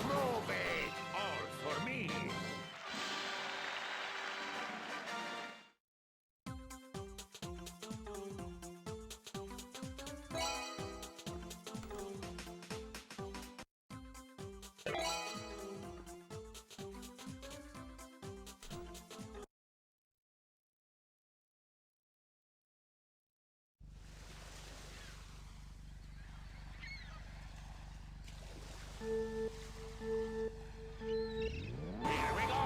Move it! All for me! Here we go!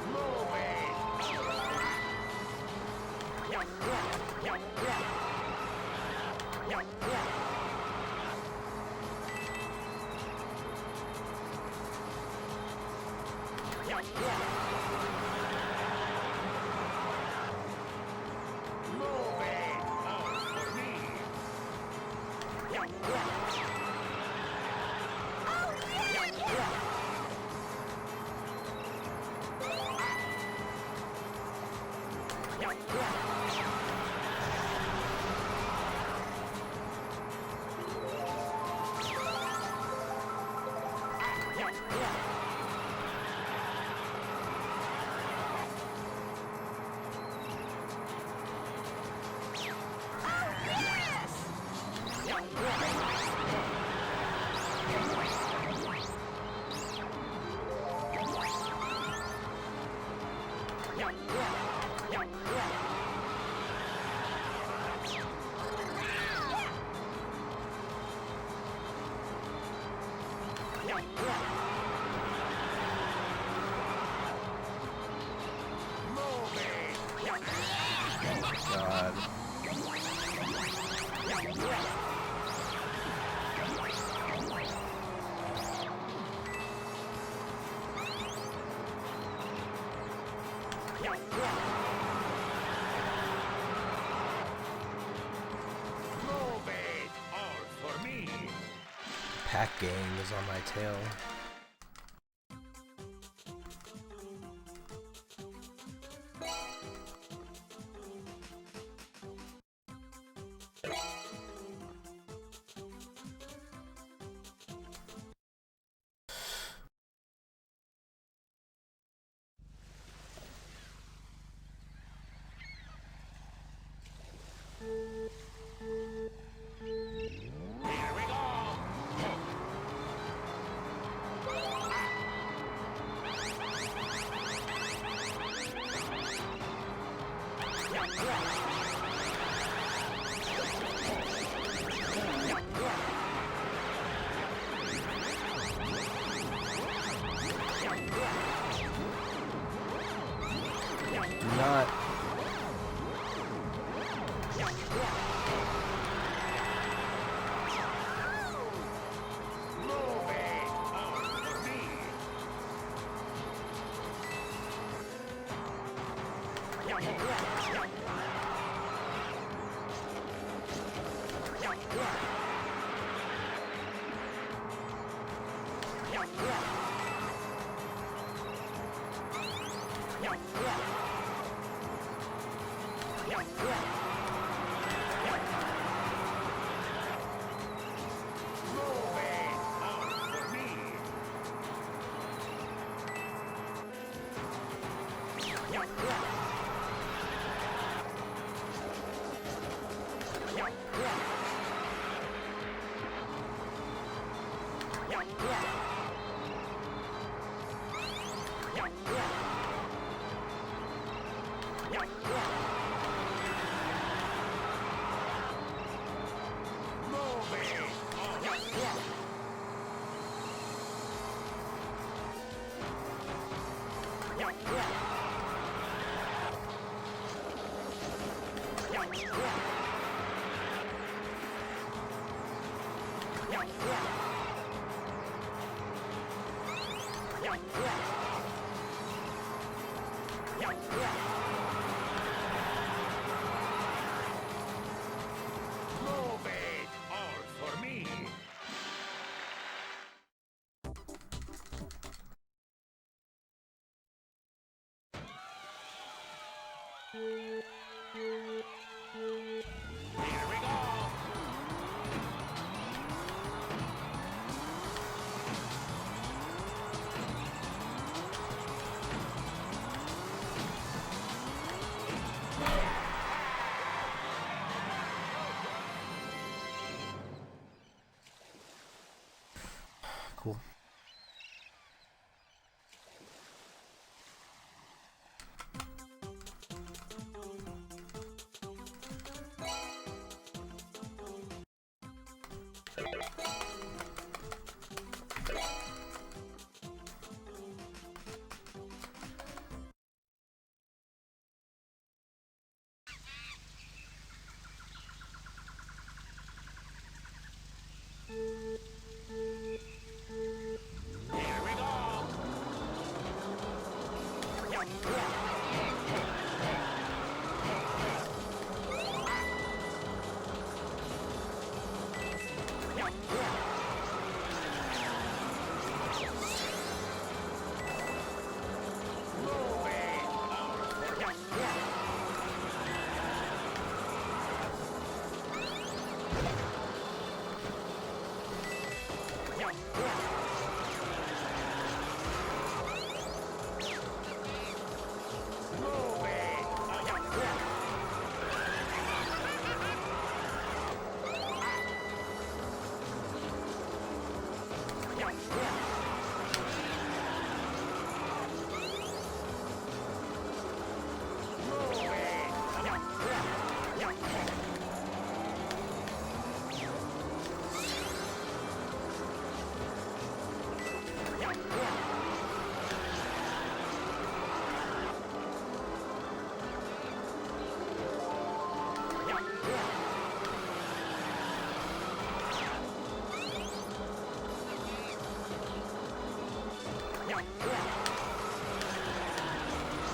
Move Move it! All for me! God. Move it! All for me! Pack gang is on my tail. Here we go! Do not. Move it! All for me! Move it! All for me! Move it! All Move it! All for me! Here we go! Cool. Here we go! Move it! All for me! Move it! Move it!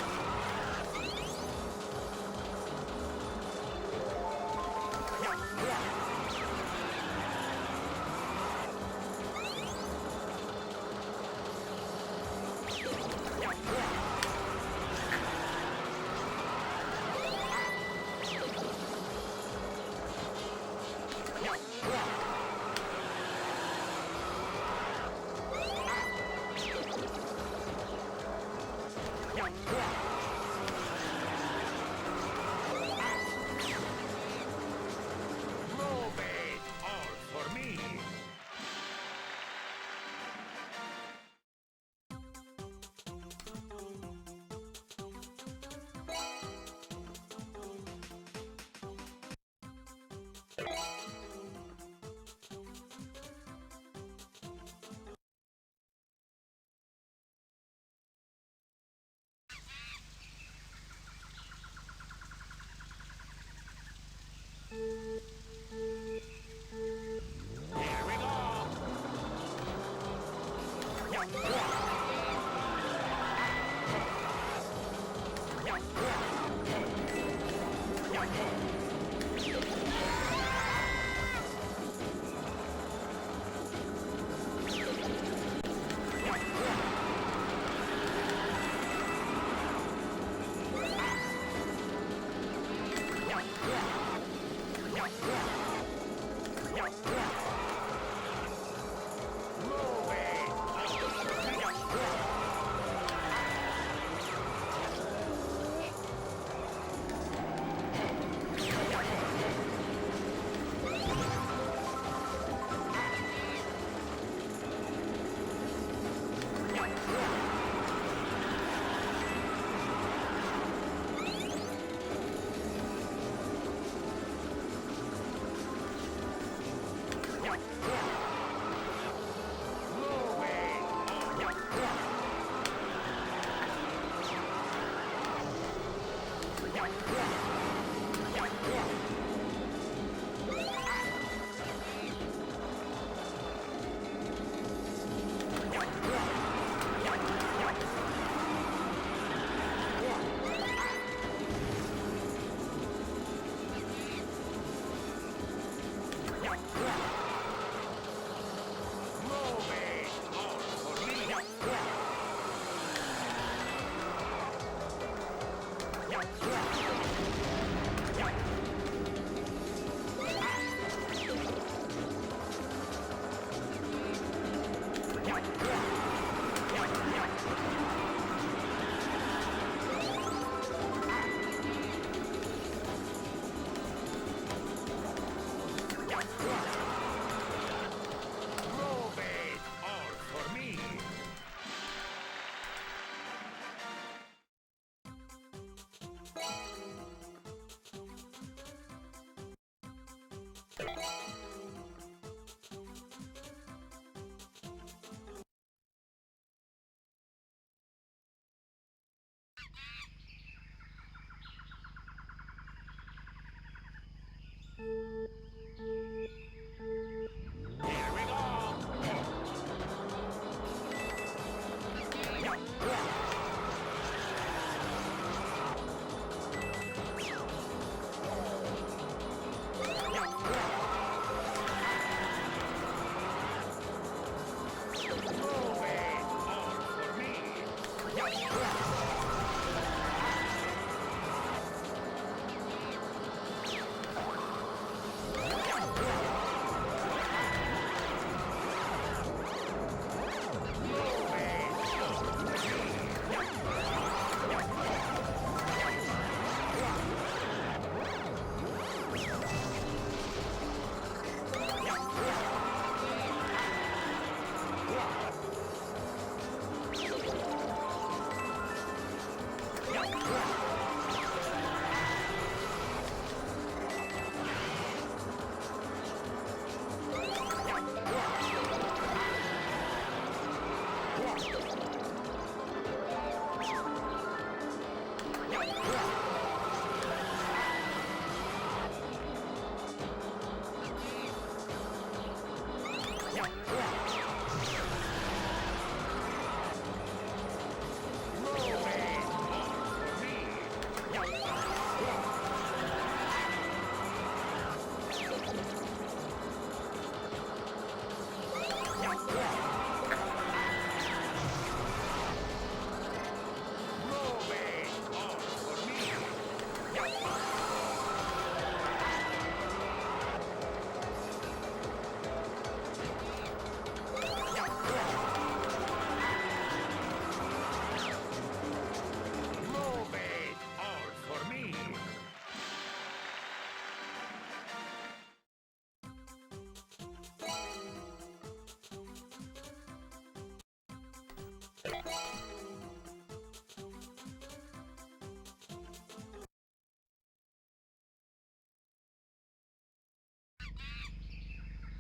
Move it! All for me!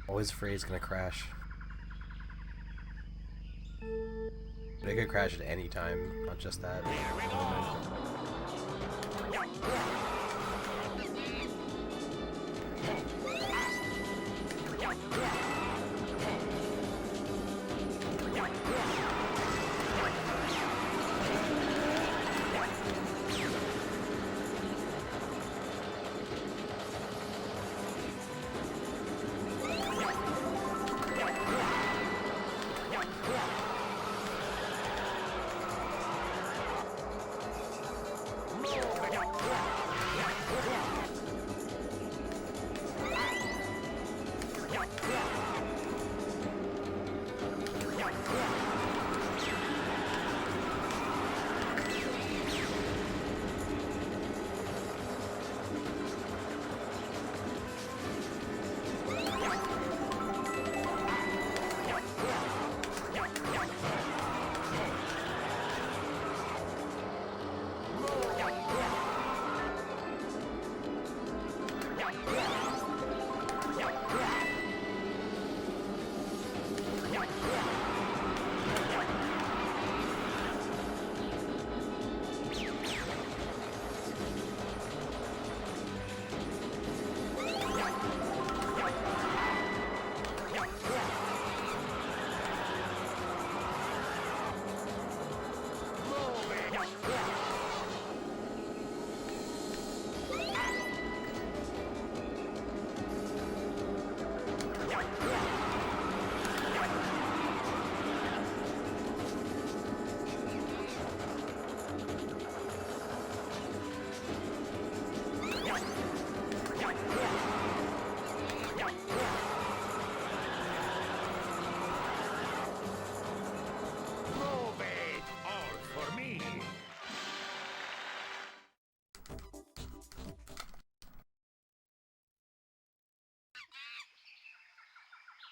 Always afraid it's gonna crash. But it could crash at any time, not just that moment.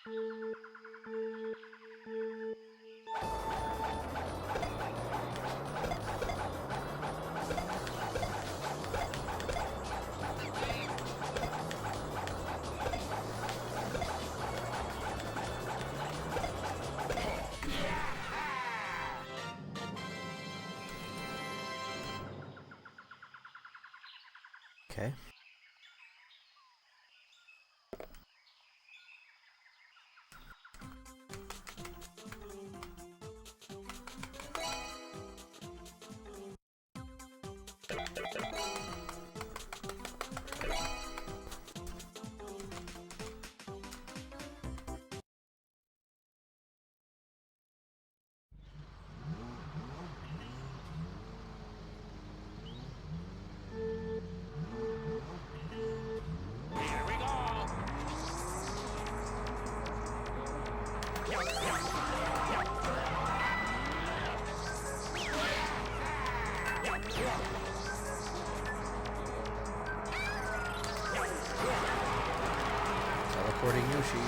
Okay. Here we go. Teleporting Yoshi.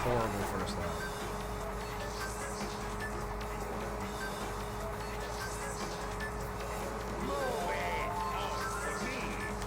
Horrible first lap. Move it. All for me.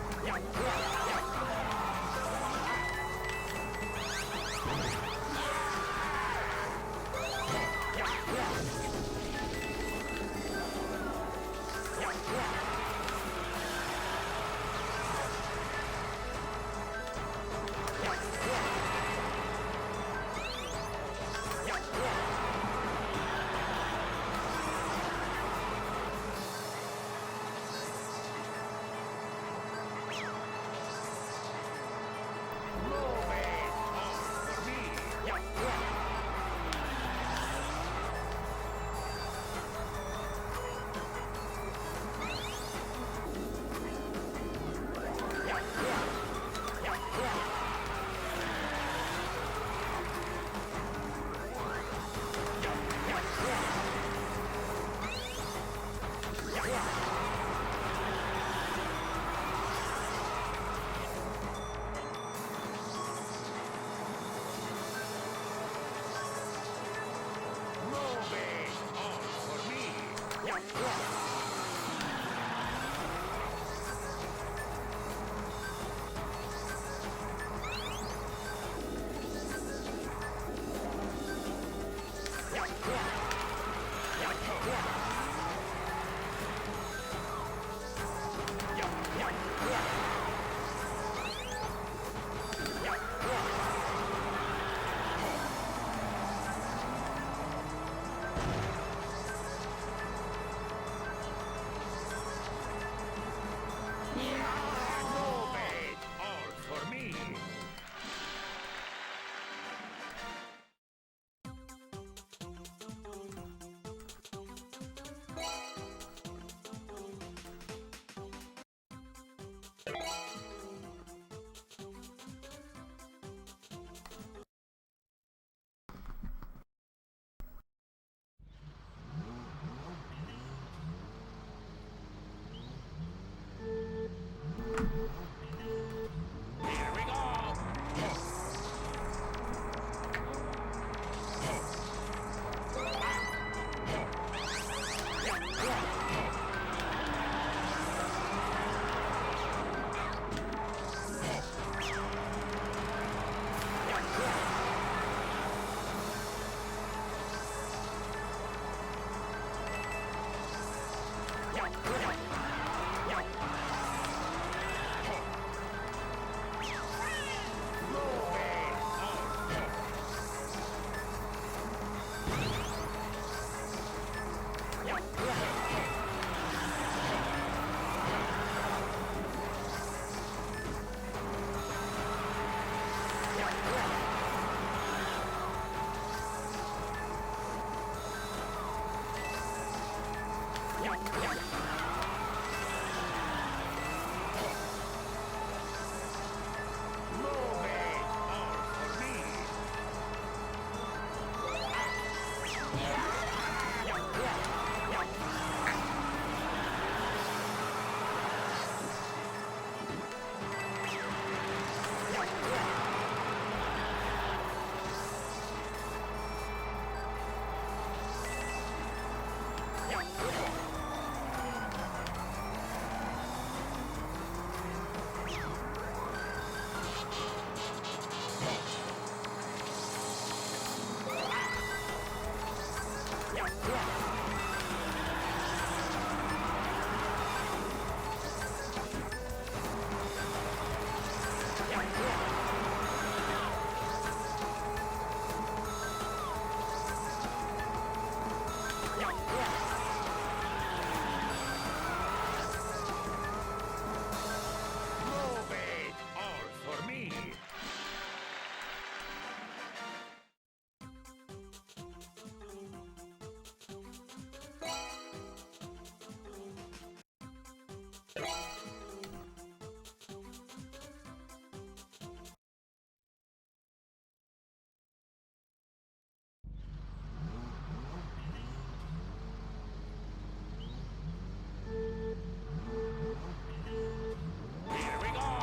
Move it! All for me! Here we go! Move it! All for me! Move it! All for me! Here we go!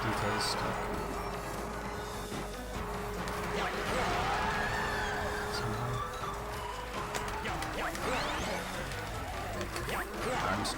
DK's stuck. times.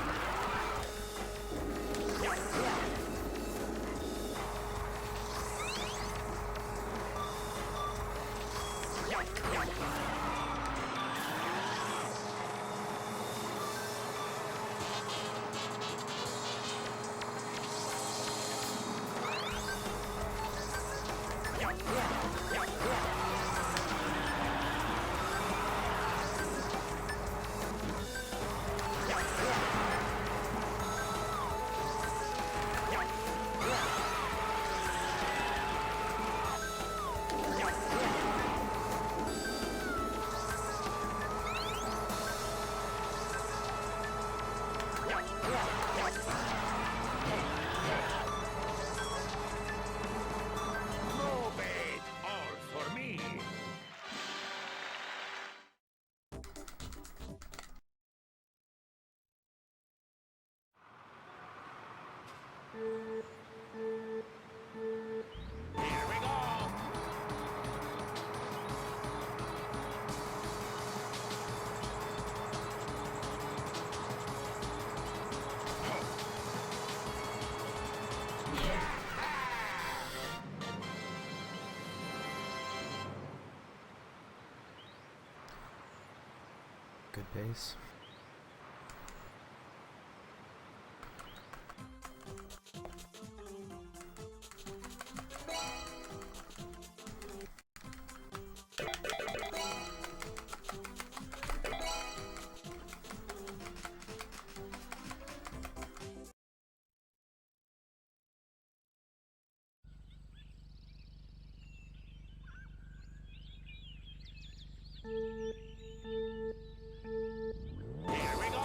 Move it! All for me! Here we go! Good pace. Here we go!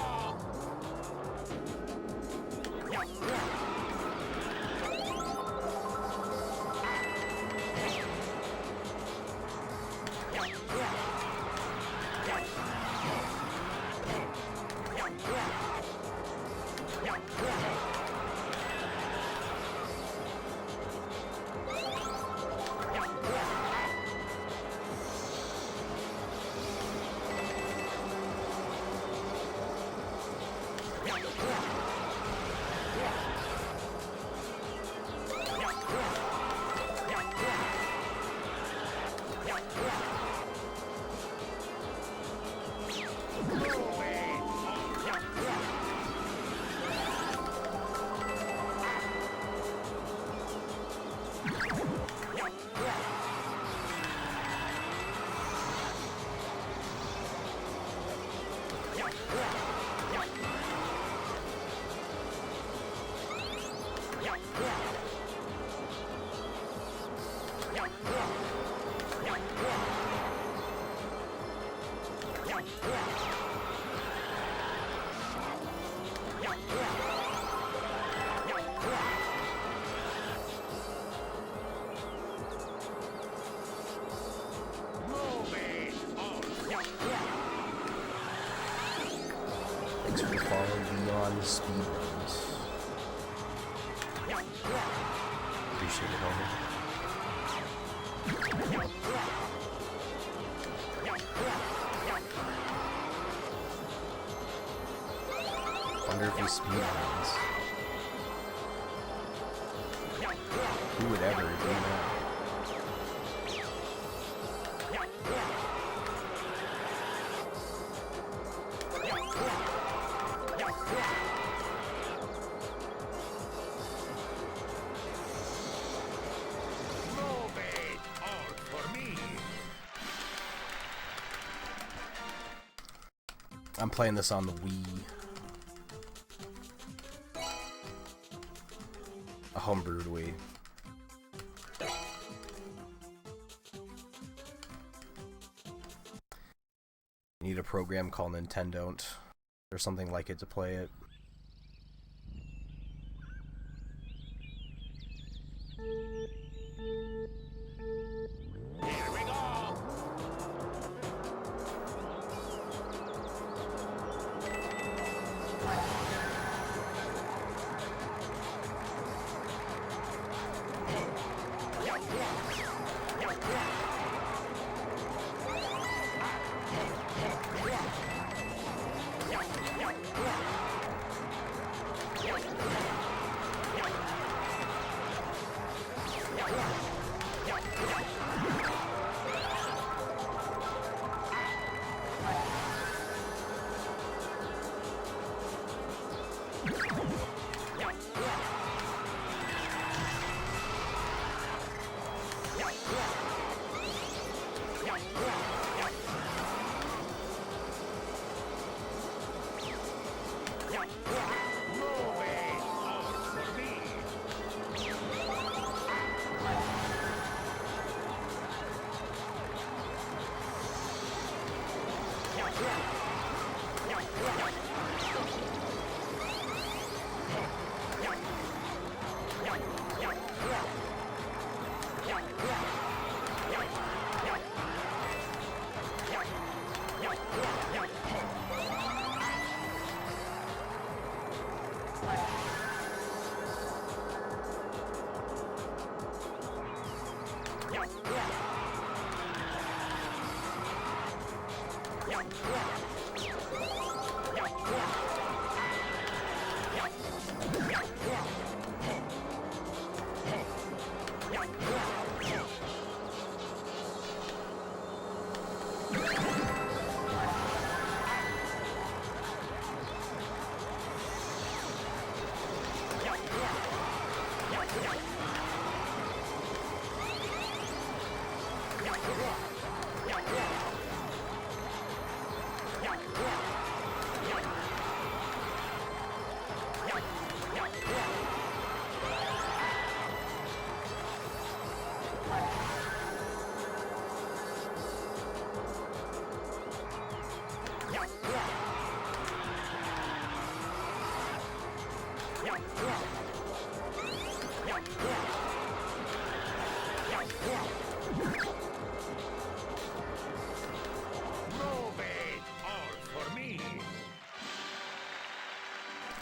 Thanks for following Beyond Speedruns. Appreciate it, homie. Wonder if he speedruns. Who would ever do that? Move it! All for me! I'm playing this on the Wii. A homebrewed Wii. You need a program called Nintendo or something like it to play it. Here we go!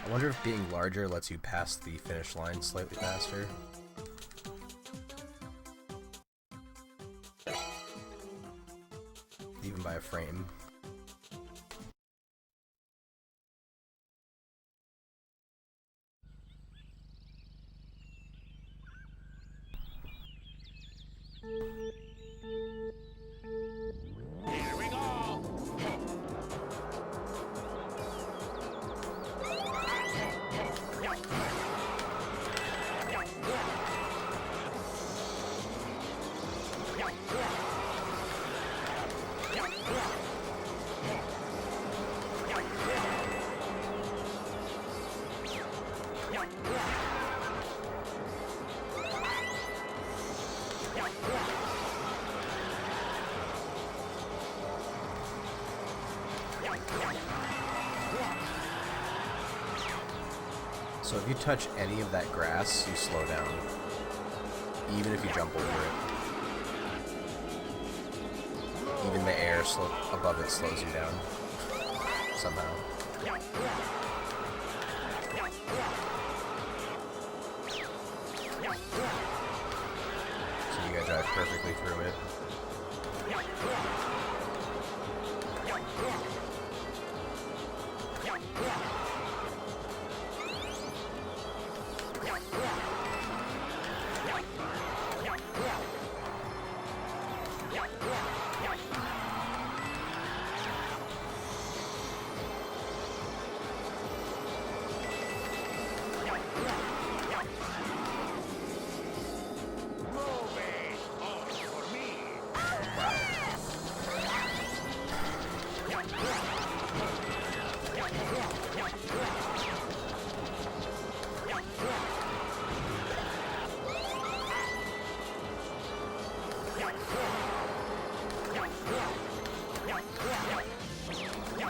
I wonder if being larger lets you pass the finish line slightly faster. Even by a frame. Here we go! So if you touch any of that grass, you slow down. Even if you jump over it. Even the air above it slows you down. Somehow. So you gotta drive perfectly through it.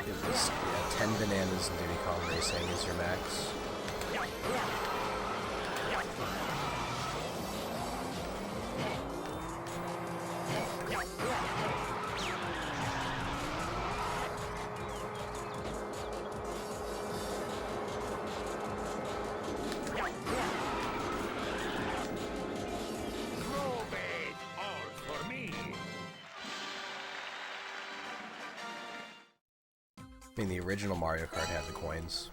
It was, yeah, 10 bananas in Diddy Kong Racing is your max. I mean, the original Mario Kart had the coins.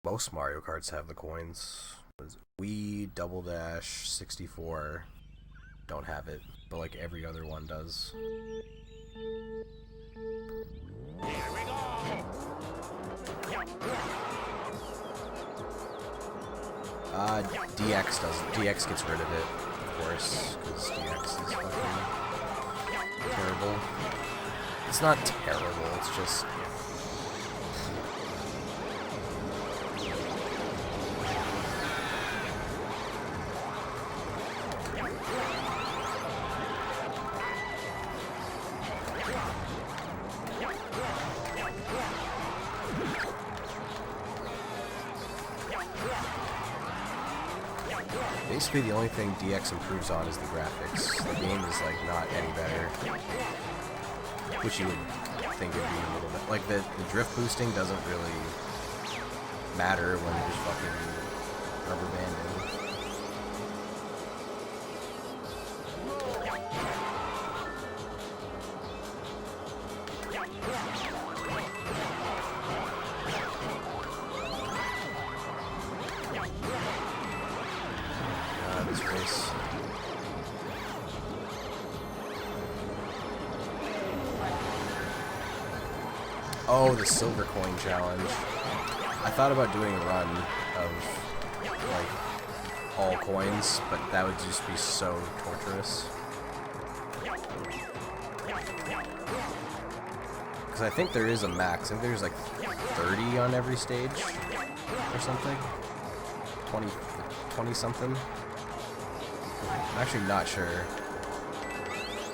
Most Mario Karts have the coins. Wii, Double Dash, 64 don't have it, but like every other one does. Here we go! DX does. DX gets rid of it, of course, because DX is fucking terrible. It's not terrible, it's just... Basically, the only thing DX improves on is the graphics. The game is, like, not any better. Which you would think would be a little bit... Like, the drift boosting doesn't really matter when there's fucking rubber banding. This race. Oh, the silver coin challenge. I thought about doing a run of, like, all coins, but that would just be so torturous. Because I think there is a max. I think there's, like, 30 on every stage or something. 20 something. I'm actually not sure,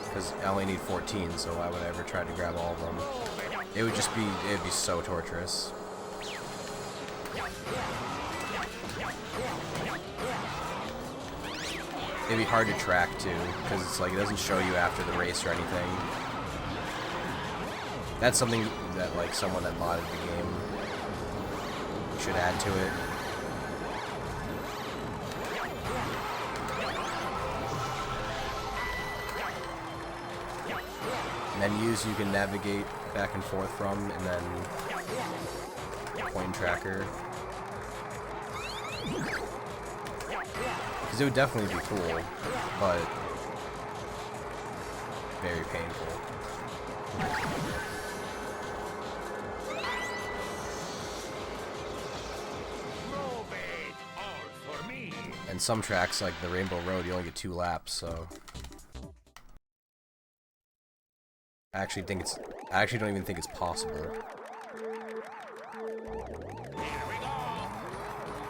because I only need 14, so why would I ever try to grab all of them? It would just be, it'd be so torturous. It'd be hard to track too, because it's like, it doesn't show you after the race or anything. That's something that, like, someone that modded the game should add to it. Menus you can navigate back and forth from, and then coin tracker. Because it would definitely be cool, but very painful. And some tracks, like the Rainbow Road, you only get 2 laps, so... I actually don't even think it's possible.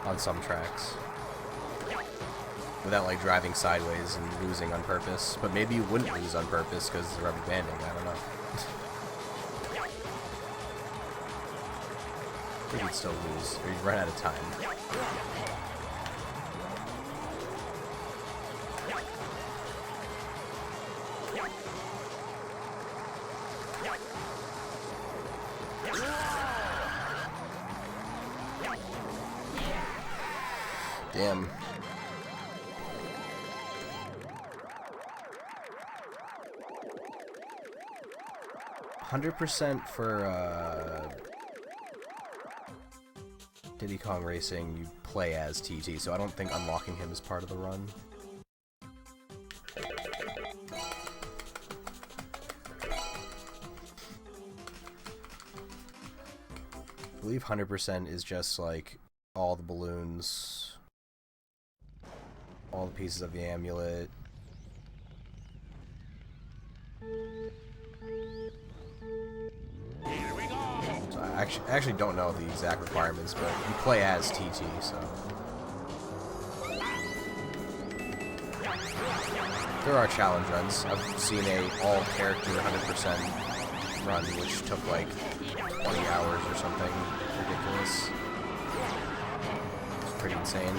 On some tracks. Without, like, driving sideways and losing on purpose. But maybe you wouldn't lose on purpose because of the rubber banding, I don't know. I think you'd still lose, or you'd run out of time. Damn. %, for Diddy Kong Racing, you play as TT, so I don't think unlocking him is part of the run. I believe 100% is just like all the balloons, all the pieces of the amulet. So I actually don't know the exact requirements, but you play as TT, so... There are challenge runs. I've seen a all-character 100% run, which took like 20 hours or something ridiculous. It's pretty insane.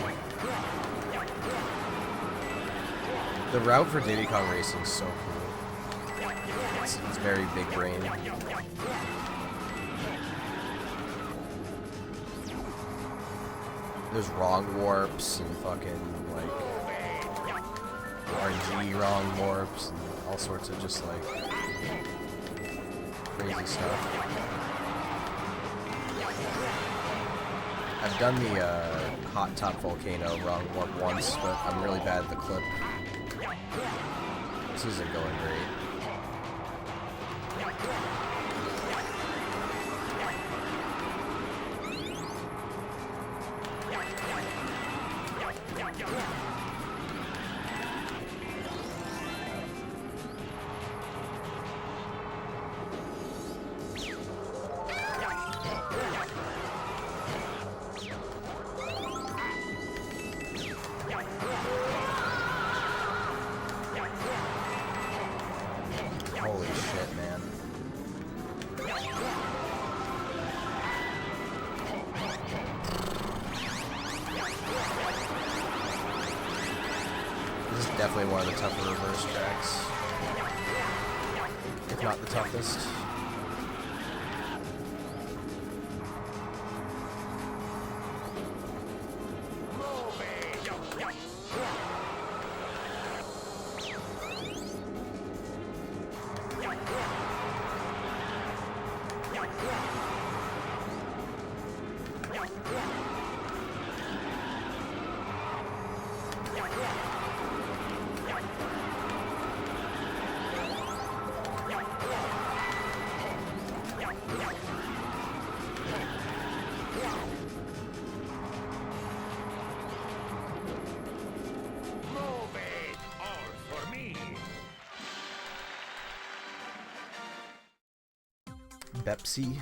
The route for Diddy Kong Racing is so cool. It's very big brain. There's wrong warps and fucking like RNG wrong warps and all sorts of just like crazy stuff. I've done the Hot Top Volcano wrong warp once, but I'm really bad at the clip. This isn't going great. Definitely one of the tougher reverse tracks, if not the toughest. Pepsi.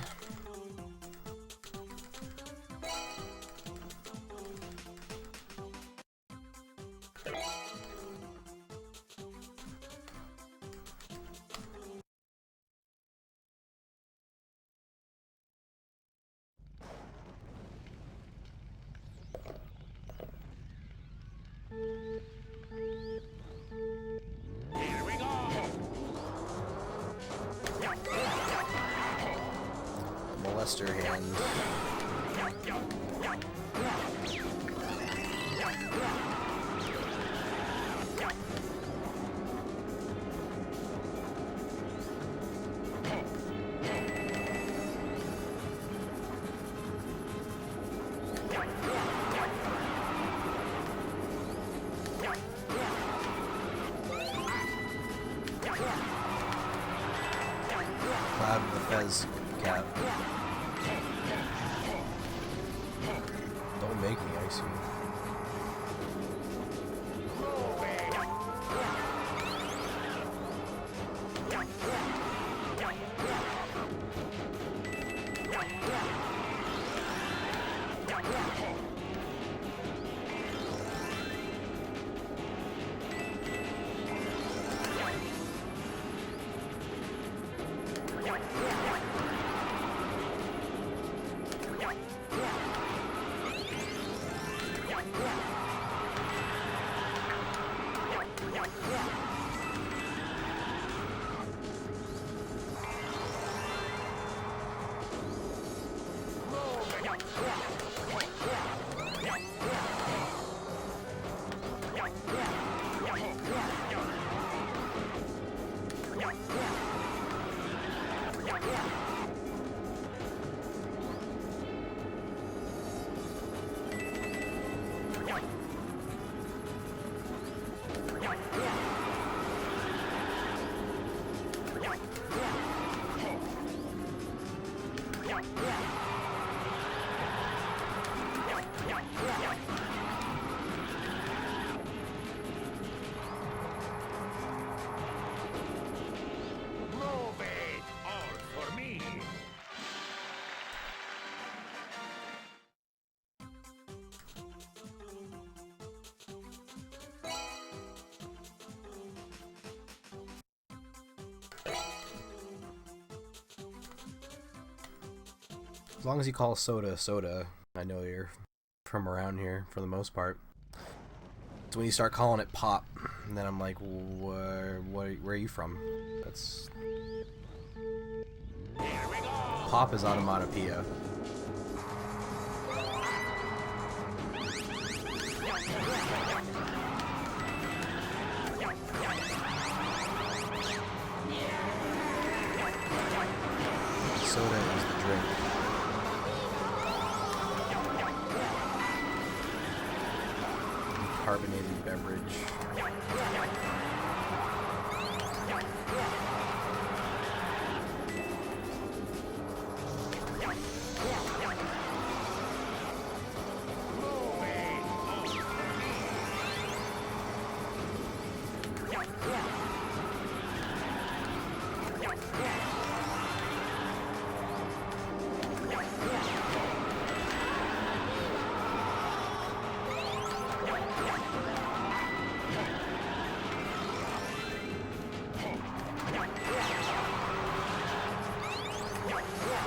Here we go. Molester hand. Cloud with the Fez cap. Don't make me icy. As long as you call soda soda, I know you're from around here for the most part. So when you start calling it pop, then I'm like, where are you from? That's pop is onomatopoeia. Soda is the drink. Carbonated beverage.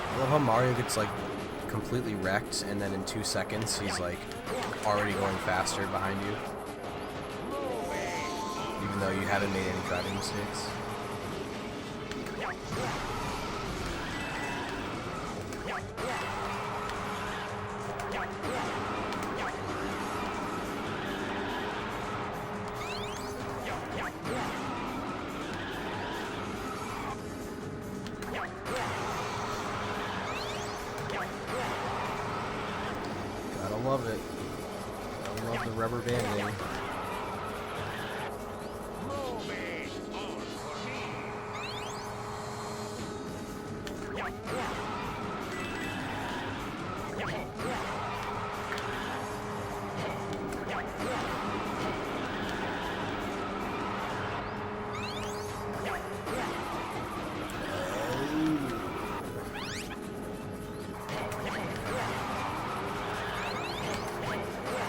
I love how Mario gets like completely wrecked and then in 2 seconds he's like already going faster behind you. Even though you haven't made any driving mistakes. Gotta love it. Gotta love the rubber banding.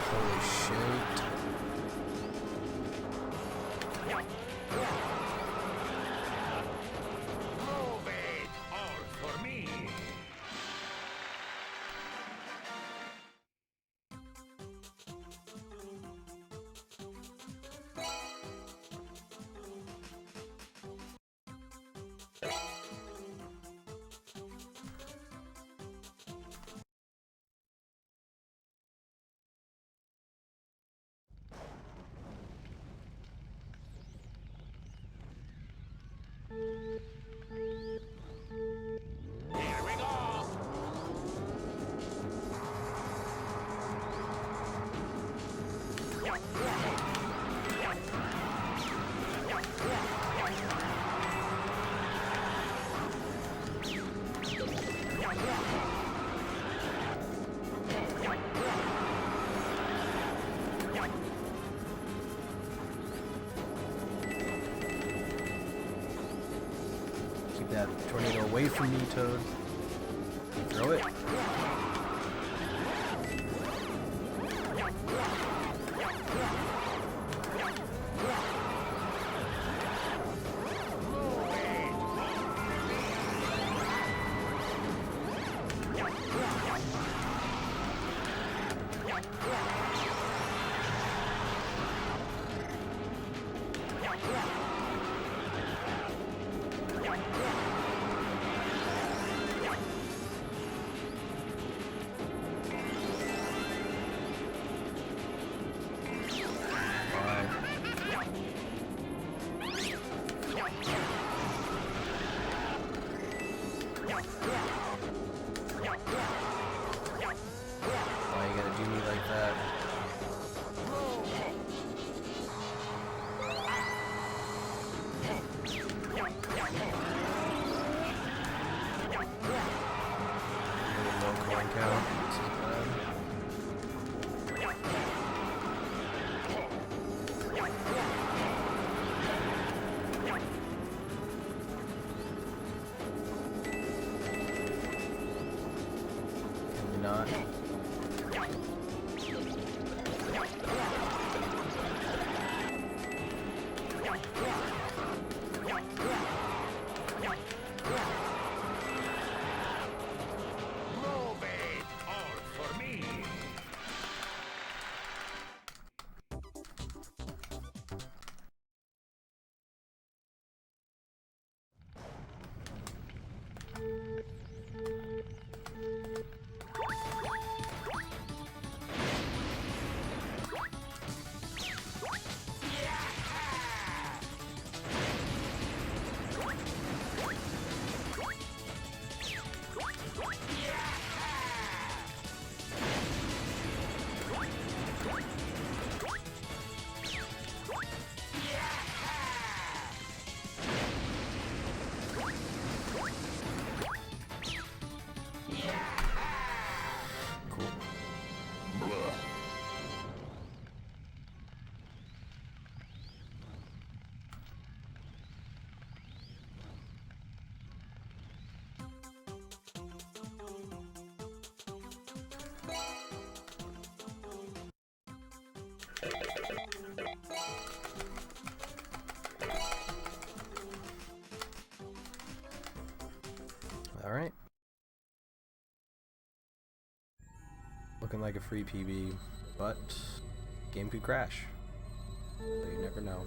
Holy shit. Move it! All for me! Here we go! Keep that tornado away from me, Toad. Throw it. Why you gotta do me like that? Really low coin count. This is bad. Can we not? Move it! All for me! Cool. Alright. Looking like a free PB, but game could crash. But you never know.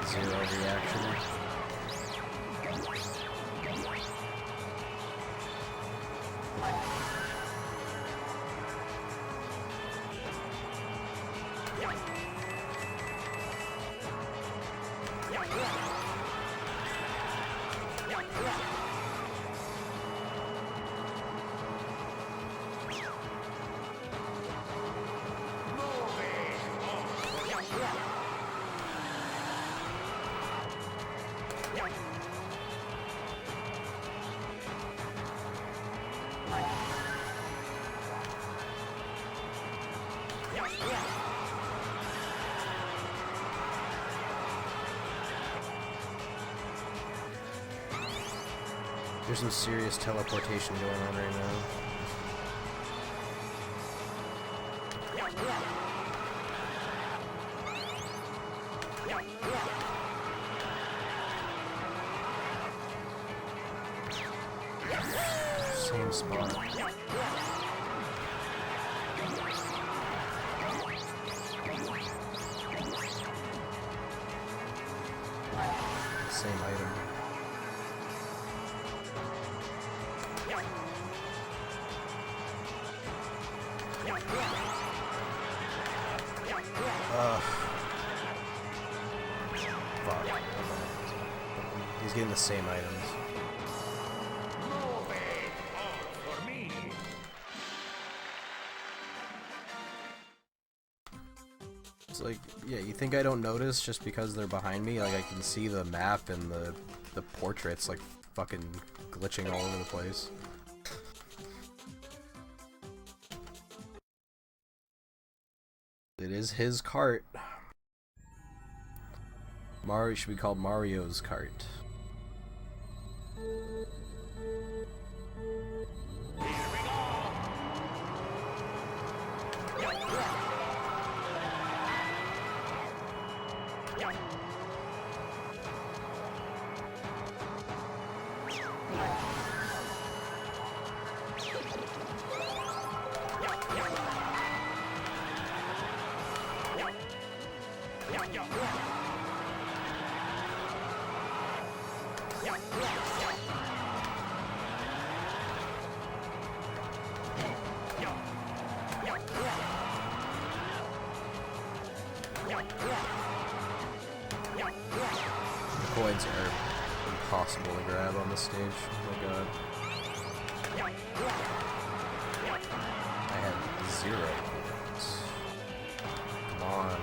Zero reaction. There's some serious teleportation going on right now. Same spot. Same item. Fuck. He's getting the same items. It's like, yeah, you think I don't notice just because they're behind me? Like, I can see the map and the portraits, like, fucking glitching all over the place. It is his cart. Mario should be called Mario's cart. Coins are impossible to grab on the stage. Oh my god. I had 0 coins. Come on.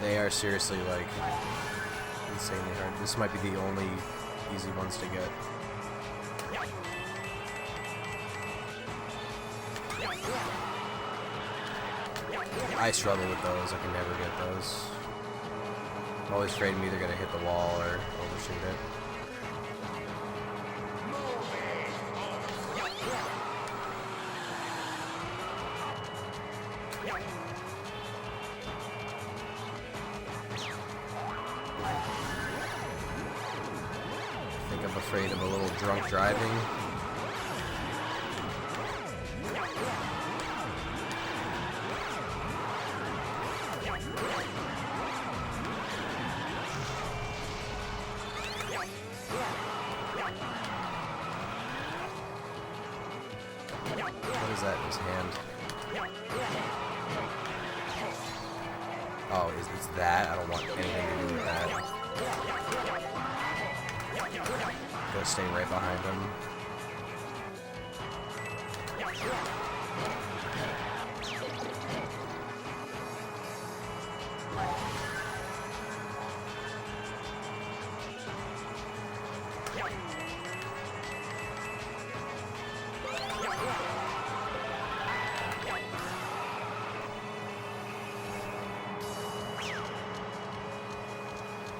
They are seriously, like, insanely hard. This might be the only easy ones to get. I struggle with those. I can never get those. I'm always afraid I'm either gonna hit the wall or overshoot it. I think I'm afraid of a little drunk driving. What is that in his hand? Oh, it's that? I don't want anything to do with that. Gotta stay right behind him.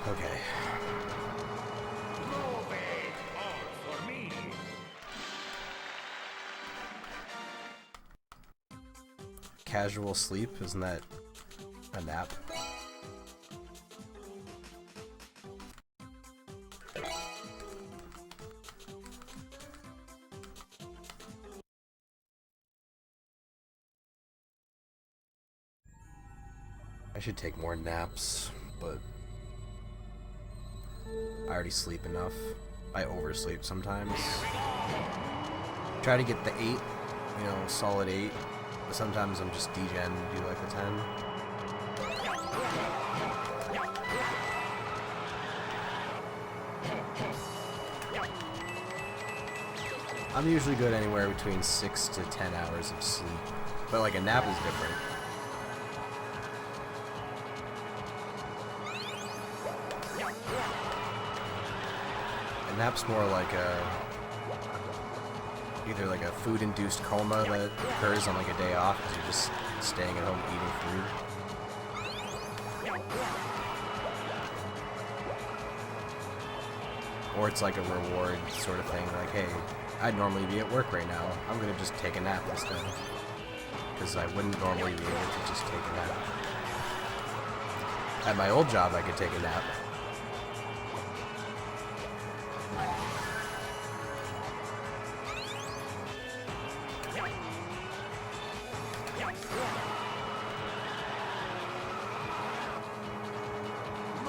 Okay. Move it, all for me. Casual sleep, isn't that a nap? I should take more naps, but I already sleep enough. I oversleep sometimes. Try to get the 8, you know, solid 8. But sometimes I'm just degen, do like a 10. I'm usually good anywhere between 6 to 10 hours of sleep. But like a nap is different. A nap's more like either like a food-induced coma that occurs on like a day off because you're just staying at home eating food. Or it's like a reward sort of thing, like, hey, I'd normally be at work right now. I'm gonna just take a nap instead. Because I wouldn't normally be able to just take a nap. At my old job, I could take a nap.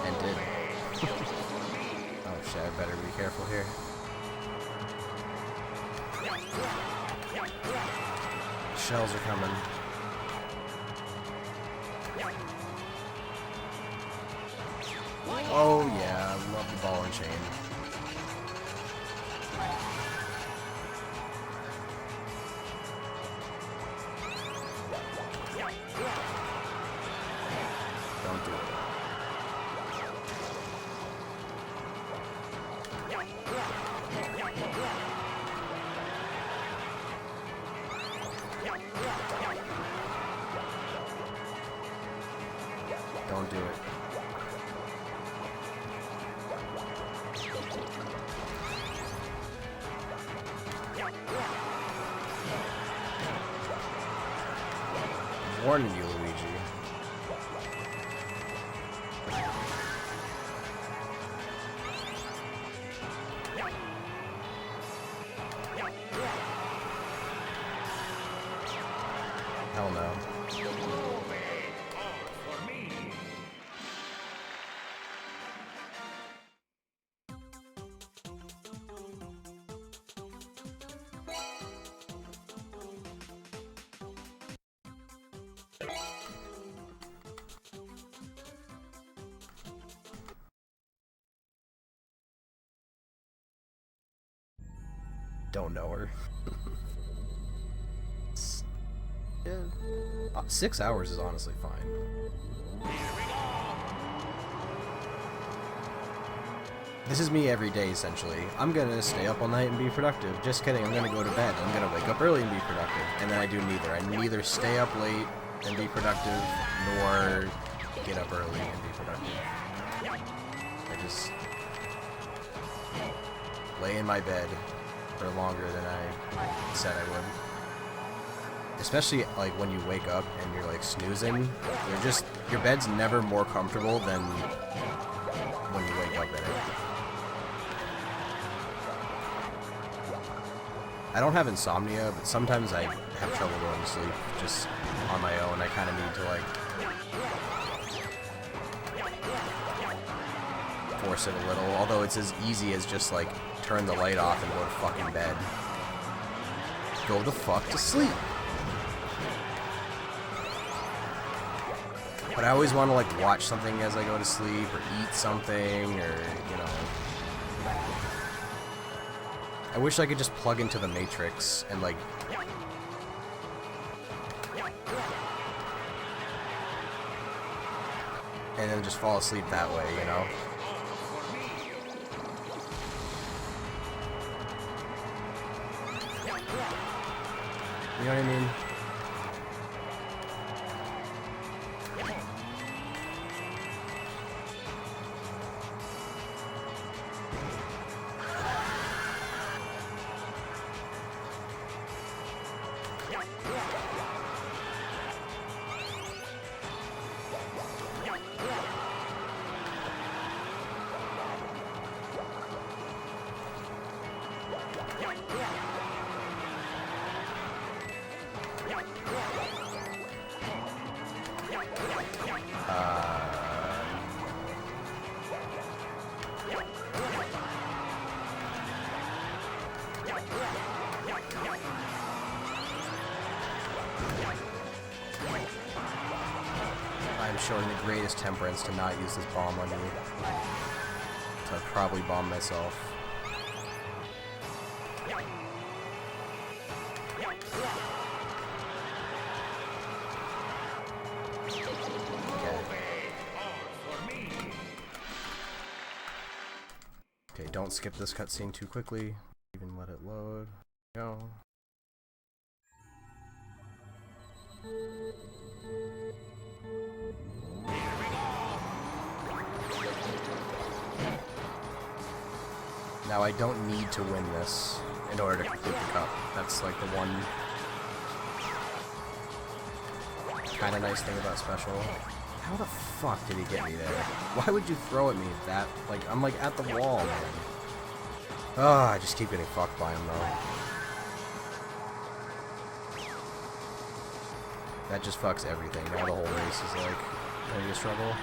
And did. Oh shit, I better be careful here. Shells are coming. Oh yeah, I love the ball and chain. Don't do it. Don't do it. I'm warning you, Luigi. Hell no. Move it, all for me. Don't know her. Yeah. 6 hours is honestly fine. This is me every day, essentially. I'm gonna stay up all night and be productive. Just kidding, I'm gonna go to bed. I'm gonna wake up early and be productive. And then I do neither. I neither stay up late and be productive, nor get up early and be productive. I just lay in my bed for longer than I said I would. Especially like when you wake up and you're like snoozing, your bed's never more comfortable than when you wake up in it. I don't have insomnia, but sometimes I have trouble going to sleep just on my own. I kind of need to like force it a little, although it's as easy as just like turn the light off and go to fucking bed. Go the fuck to sleep. But I always want to like watch something as I go to sleep or eat something or, you know. I wish I could just plug into the Matrix and like and then just fall asleep that way, you know? You know what I mean? I'm showing the greatest temperance to not use this bomb on you. So I'd probably bomb myself. Okay, don't skip this cutscene too quickly. Even let it load. Go. Now I don't need to win this in order to complete the cup. That's like the one kind of nice thing about special. How the fuck did he get me there? Why would you throw at me that? Like, I'm like at the wall, man. Ah, I just keep getting fucked by him though. That just fucks everything. Now the whole race is like maybe a struggle.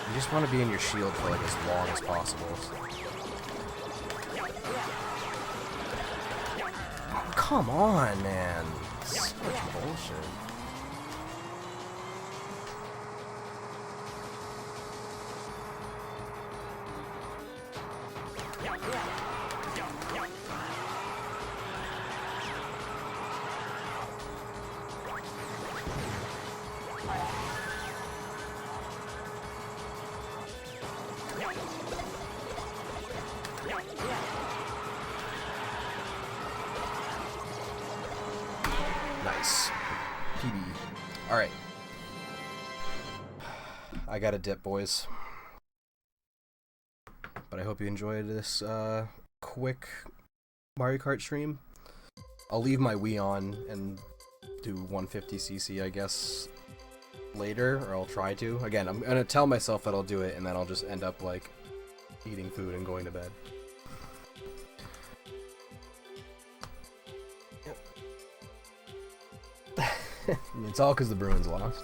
You just want to be in your shield for like as long as possible. Oh, come on, man. So much bullshit. Nice. PB. Alright. I gotta dip, boys. But I hope you enjoyed this quick Mario Kart stream. I'll leave my Wii on and do 150cc, I guess, later, or I'll try to. Again, I'm gonna tell myself that I'll do it, and then I'll just end up, like, eating food and going to bed. It's all because the Bruins lost.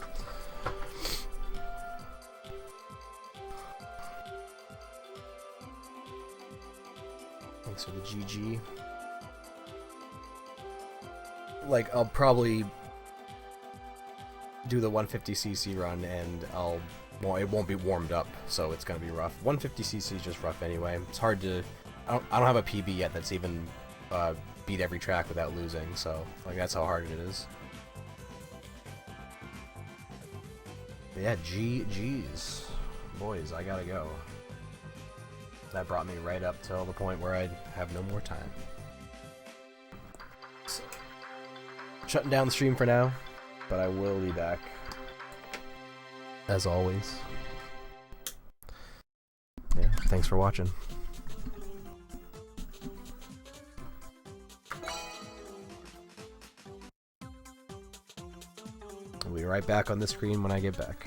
Thanks for the GG. Like, I'll probably do the 150cc run, and well, it won't be warmed up, so it's gonna be rough. 150cc is just rough anyway. It's hard to. I don't have a PB yet that's even beat every track without losing, so like that's how hard it is. But yeah, GG's. Boys, I gotta go. That brought me right up till the point where I have no more time. So, shutting down the stream for now, but I will be back. As always. Yeah, thanks for watching. I'll be right back on the screen when I get back.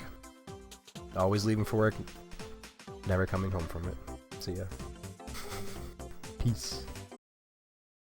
Always leaving for work, never coming home from it. See ya. Peace.